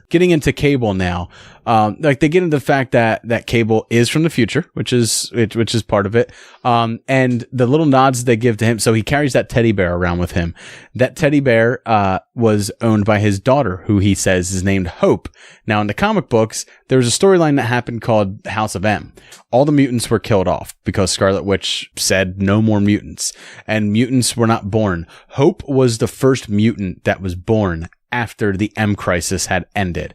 getting into Cable now, like they get into the fact that Cable is from the future, which is part of it. And the little nods they give to him. So he carries that teddy bear around with him. That teddy bear was owned by his daughter, who he says is named Hope. Now in the comic books, there was a storyline that happened called House of M. All the mutants were killed off because Scarlet Witch said no more mutants, and mutants were not born. Hope was the first mutant that was born after the M crisis had ended.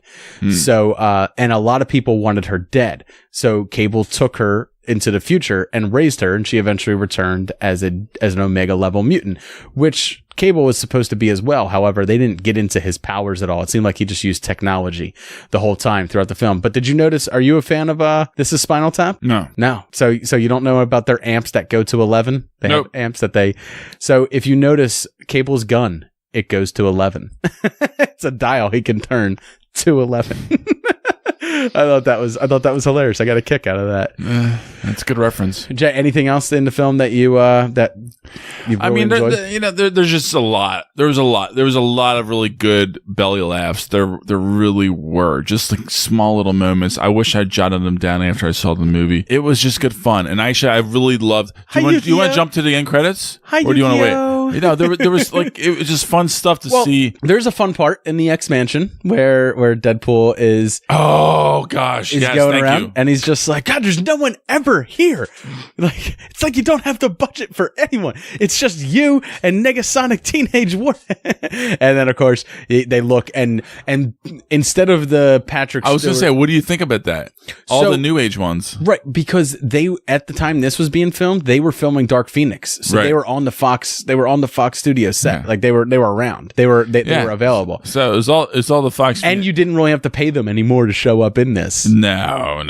So, and a lot of people wanted her dead. So Cable took her into the future and raised her, and she eventually returned as an Omega level mutant, which Cable was supposed to be as well. However, they didn't get into his powers at all. It seemed like he just used technology the whole time throughout the film. But did you notice, are you a fan of This Is Spinal Tap? No. So you don't know about their amps that go to 11? They have amps that so if you notice Cable's gun, it goes to 11. It's a dial he can turn to 11. I thought that was hilarious. I got a kick out of that. That's a good reference. Jay, anything else in the film that you really enjoyed? There's just a lot. There was a lot of really good belly laughs. There really were just like small little moments. I wish I'd jotted them down after I saw the movie. It was just good fun. And Aisha, I really loved. Do you want to jump to the end credits, or do you want to wait? You know, there was like, it was just fun stuff to see. There's a fun part in the X-Mansion where Deadpool is oh gosh, yes, going thank around you. and he's just like, God, there's no one ever here. Like, it's like you don't have the budget for anyone. It's just you and Negasonic Teenage Warhead. And then of course they look and instead of the Patrick I was going to Stewart- say, what do you think about that? All So- the new age ones. Right, because they at the time this was being filmed, they were filming Dark Phoenix, so Right. they were on the Fox Studio set, like they were around, they were available, So it's all the Fox. and you didn't really have to pay them anymore to show up in this. No.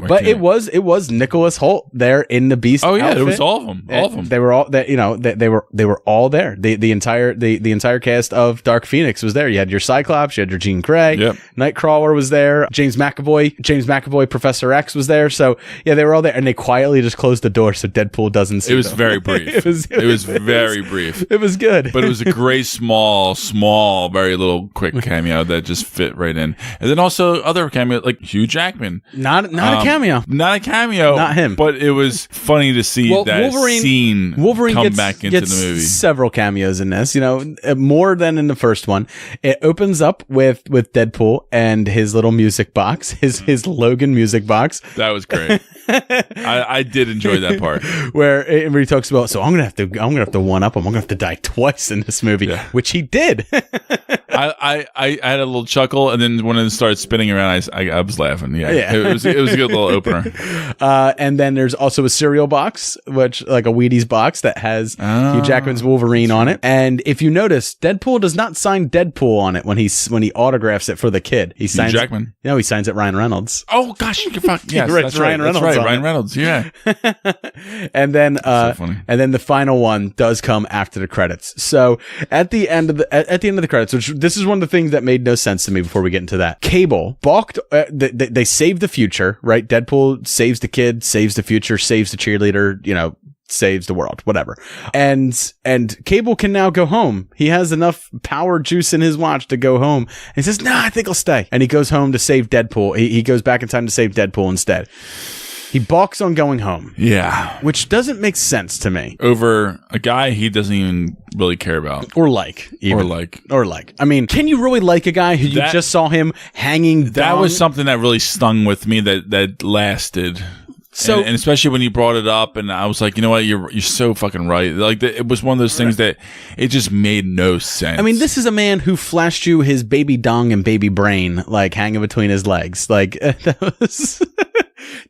But it was Nicholas Hoult there in the Beast. Oh yeah, outfit. it was all of them. All of them. They were all that. You know, they were all there. The entire cast of Dark Phoenix was there. You had your Cyclops, you had your Jean Grey, Yep. Nightcrawler was there, James McAvoy, Professor X was there. So yeah, they were all there, and they quietly just closed the door so Deadpool doesn't see It was them. very brief. It was very brief. It was good, But it was a great, small, very little, quick cameo that just fit right in. And then also other cameo like Hugh Jackman. not a cameo. Not a cameo. Not him. But it was funny to see that scene come back into the movie. Several cameos in this, you know, more than in the first one. It opens up with Deadpool and his little music box, his Logan music box. That was great. I did enjoy that part. where he talks about, so I'm gonna have to one up him. I'm gonna have to die twice in this movie, which he did. I had a little chuckle, and then when it started spinning around, I was laughing. Yeah. It was a good little opener. And then there's also a cereal box, which like a Wheaties box that has Hugh Jackman's Wolverine on it. And if you notice, Deadpool does not sign Deadpool on it when he autographs it for the kid. He signs Jackman. No, he signs it Ryan Reynolds. Oh gosh, you can fuck. Yes, Right, that's Ryan right. Reynolds That's right. on Ryan it. Reynolds. Yeah. And then so funny. and then the final one does come after the credits. So at the end of the credits, which this is one of the things that made no sense to me before we get into that. Cable balked. They saved the future, right? Deadpool saves the kid, saves the future, saves the cheerleader. You know, saves the world, whatever. And Cable can now go home. He has enough power juice in his watch to go home. And he says, "Nah, I think I'll stay." And he goes home to save Deadpool. He goes back in time to save Deadpool instead. He balks on going home. Yeah. Which doesn't make sense to me. Over a guy he doesn't even really care about. Or like. I mean, can you really like a guy who you just saw him hanging down? That was something that really stung with me that lasted. So, and especially when you brought it up, and I was like, you know what, you're so fucking right. Like it was one of those things that it just made no sense. I mean, this is a man who flashed you his baby dong and baby brain, like hanging between his legs. Like that was.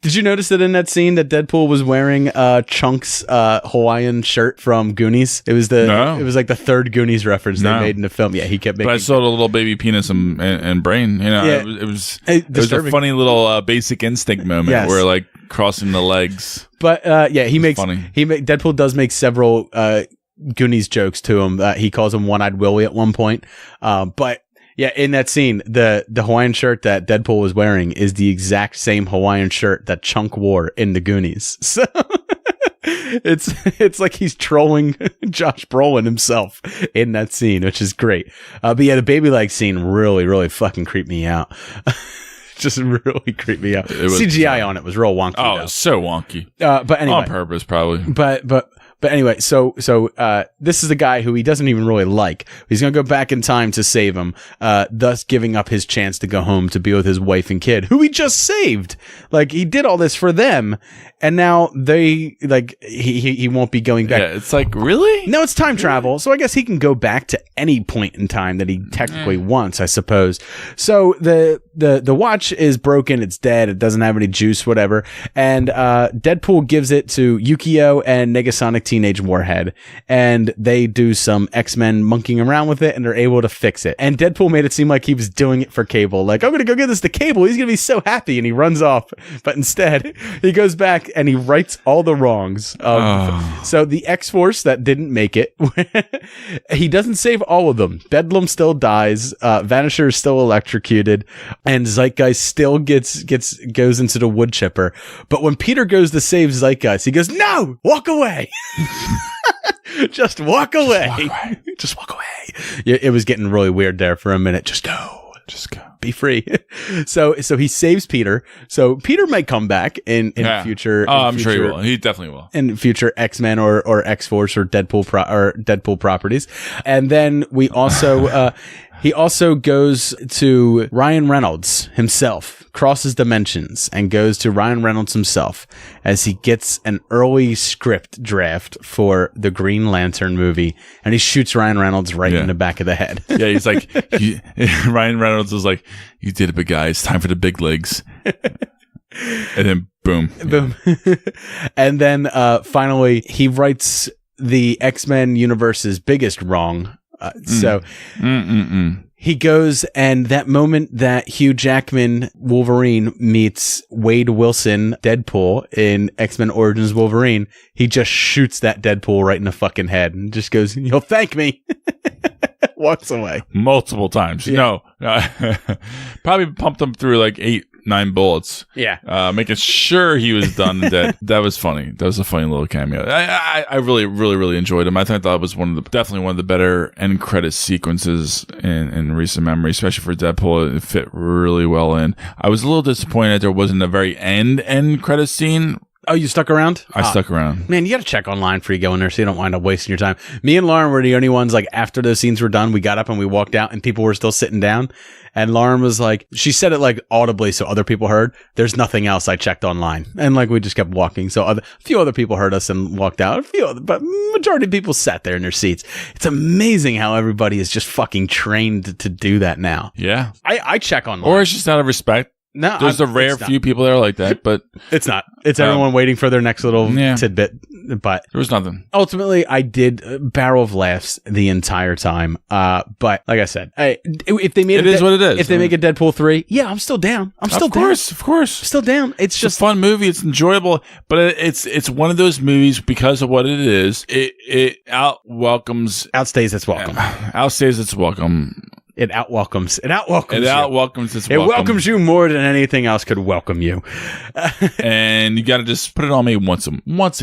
Did you notice that in that scene that Deadpool was wearing Chunk's Hawaiian shirt from Goonies? It was it was like the third Goonies reference they made in the film. Yeah, he kept making. But I saw the little baby penis and brain. You know, it was a funny little Basic Instinct moment where like crossing the legs. But funny. Deadpool does make several Goonies jokes to him. He calls him One-Eyed Willie at one point. But yeah, in that scene, the Hawaiian shirt that Deadpool was wearing is the exact same Hawaiian shirt that Chunk wore in the Goonies. So it's like he's trolling Josh Brolin himself in that scene, which is great. But yeah, the baby leg scene really, really fucking creeped me out. Just really creeped me out. CGI on it was real wonky. Oh, so wonky. But anyway, on purpose, probably. But anyway, so this is a guy who he doesn't even really like. He's going to go back in time to save him, thus giving up his chance to go home to be with his wife and kid, who he just saved. Like, he did all this for them, and now he won't be going back. Yeah, it's like, really? No, it's time travel, so I guess he can go back to any point in time that he technically wants, I suppose. So the watch is broken, it's dead, it doesn't have any juice, whatever, and Deadpool gives it to Yukio and Negasonic Teenage Warhead, and they do some X-Men monkeying around with it, and they're able to fix it. And Deadpool made it seem like he was doing it for Cable, like, I'm gonna go get this to Cable, he's gonna be so happy, and he runs off. But instead, he goes back and he rights all the wrongs. So the X-Force that didn't make it, he doesn't save all of them. Bedlam still dies, Vanisher is still electrocuted, and Zeitgeist still goes into the wood chipper. But when Peter goes to save Zeitgeist, he goes, "No, walk away." Just walk away. Just walk away. It was getting really weird there for a minute. Just go. Just go. Be free. So he saves Peter. So Peter might come back in future. Oh, I'm sure he will. He definitely will. In future X-Men or X-Force or Deadpool properties. And then we also he also goes to Ryan Reynolds himself, crosses dimensions, and goes to Ryan Reynolds himself as he gets an early script draft for the Green Lantern movie, and he shoots Ryan Reynolds right in the back of the head. Yeah, he's like, Ryan Reynolds is like, you did it, big guy. It's time for the big legs. And then boom. Boom. And then finally, he writes the X-Men universe's biggest wrong. He goes, and that moment that Hugh Jackman Wolverine meets Wade Wilson Deadpool in X-Men Origins Wolverine, he just shoots that Deadpool right in the fucking head and just goes, "You'll thank me." Walks away. Multiple times. Yeah. No. Probably pumped him through like 8-9 bullets. Yeah. Making sure he was done and dead. That was funny. That was a funny little cameo. I really, really, really enjoyed him. I think that was definitely one of the better end credit sequences in recent memory, especially for Deadpool. It fit really well in. I was a little disappointed there wasn't a very end credit scene. Oh, you stuck around? I stuck around. Man, you got to check online before you go in there so you don't wind up wasting your time. Me and Lauren were the only ones, like, after those scenes were done, we got up and we walked out and people were still sitting down. And Lauren was like, she said it like audibly so other people heard, "There's nothing else, I checked online." And like we just kept walking. So a few other people heard us and walked out. But majority of people sat there in their seats. It's amazing how everybody is just fucking trained to do that now. Yeah. I check online. Or it's just out of respect. No, there's a rare few people that are like that, but it's not. It's everyone waiting for their next little tidbit. But there was nothing. Ultimately, I did barrel of laughs the entire time. But like I said, if they made it is what it is. If they make a Deadpool 3, yeah, I'm still down. I'm still down. Of course. Still down. It's just a fun movie. It's enjoyable, but it's one of those movies because of what it is. It outstays its welcome. Outstays its welcome. It outwelcomes its welcome. It welcomes you more than anything else could welcome you. And you got to just put it on me once a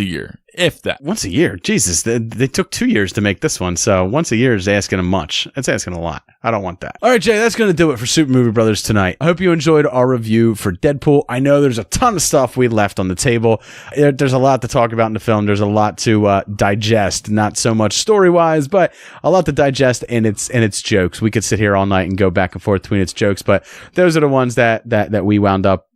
year, if that. Once a year? Jesus, they took 2 years to make this one, so once a year is asking much. It's asking a lot. I don't want that. All right, Jay, that's going to do it for Super Movie Brothers tonight. I hope you enjoyed our review for Deadpool. I know there's a ton of stuff we left on the table. There's a lot to talk about in the film. There's a lot to digest, not so much story-wise, but a lot to digest in its jokes. We could sit here all night and go back and forth between its jokes, but those are the ones that we wound up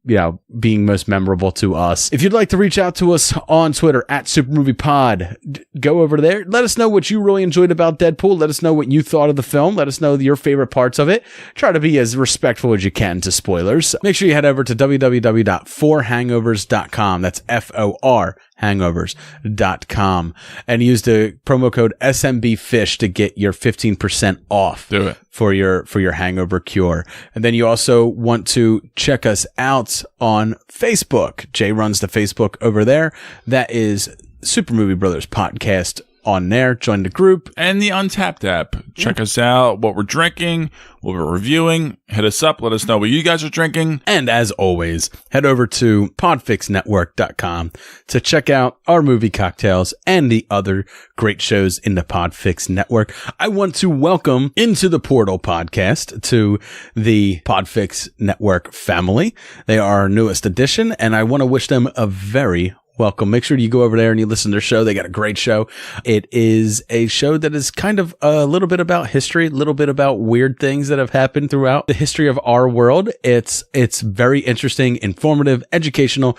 being most memorable to us. If you'd like to reach out to us on Twitter at SuperMoviePod, go over there. Let us know what you really enjoyed about Deadpool. Let us know what you thought of the film. Let us know your favorite parts of it. Try to be as respectful as you can to spoilers. Make sure you head over to www.forhangovers.com. That's FOR hangovers.com and use the promo code SMBFish to get your 15% off. Do it for your hangover cure. And then you also want to check us out on Facebook. Jay runs the Facebook over there. That is Super Movie Brothers Podcast on there. Join the group. And the Untapped app. Check us out, what we're drinking, what we're reviewing. Hit us up. Let us know what you guys are drinking. And as always, head over to podfixnetwork.com to check out our movie cocktails and the other great shows in the Podfix network. I want to welcome Into the Portal podcast to the Podfix network family. They are our newest addition, and I want to wish them a very welcome. Make sure you go over there and you listen to their show. They got a great show. It is a show that is kind of a little bit about history, a little bit about weird things that have happened throughout the history of our world. It's very interesting, informative, educational,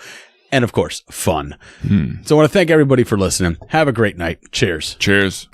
and of course, fun. So I want to thank everybody for listening. Have a great night. Cheers. Cheers.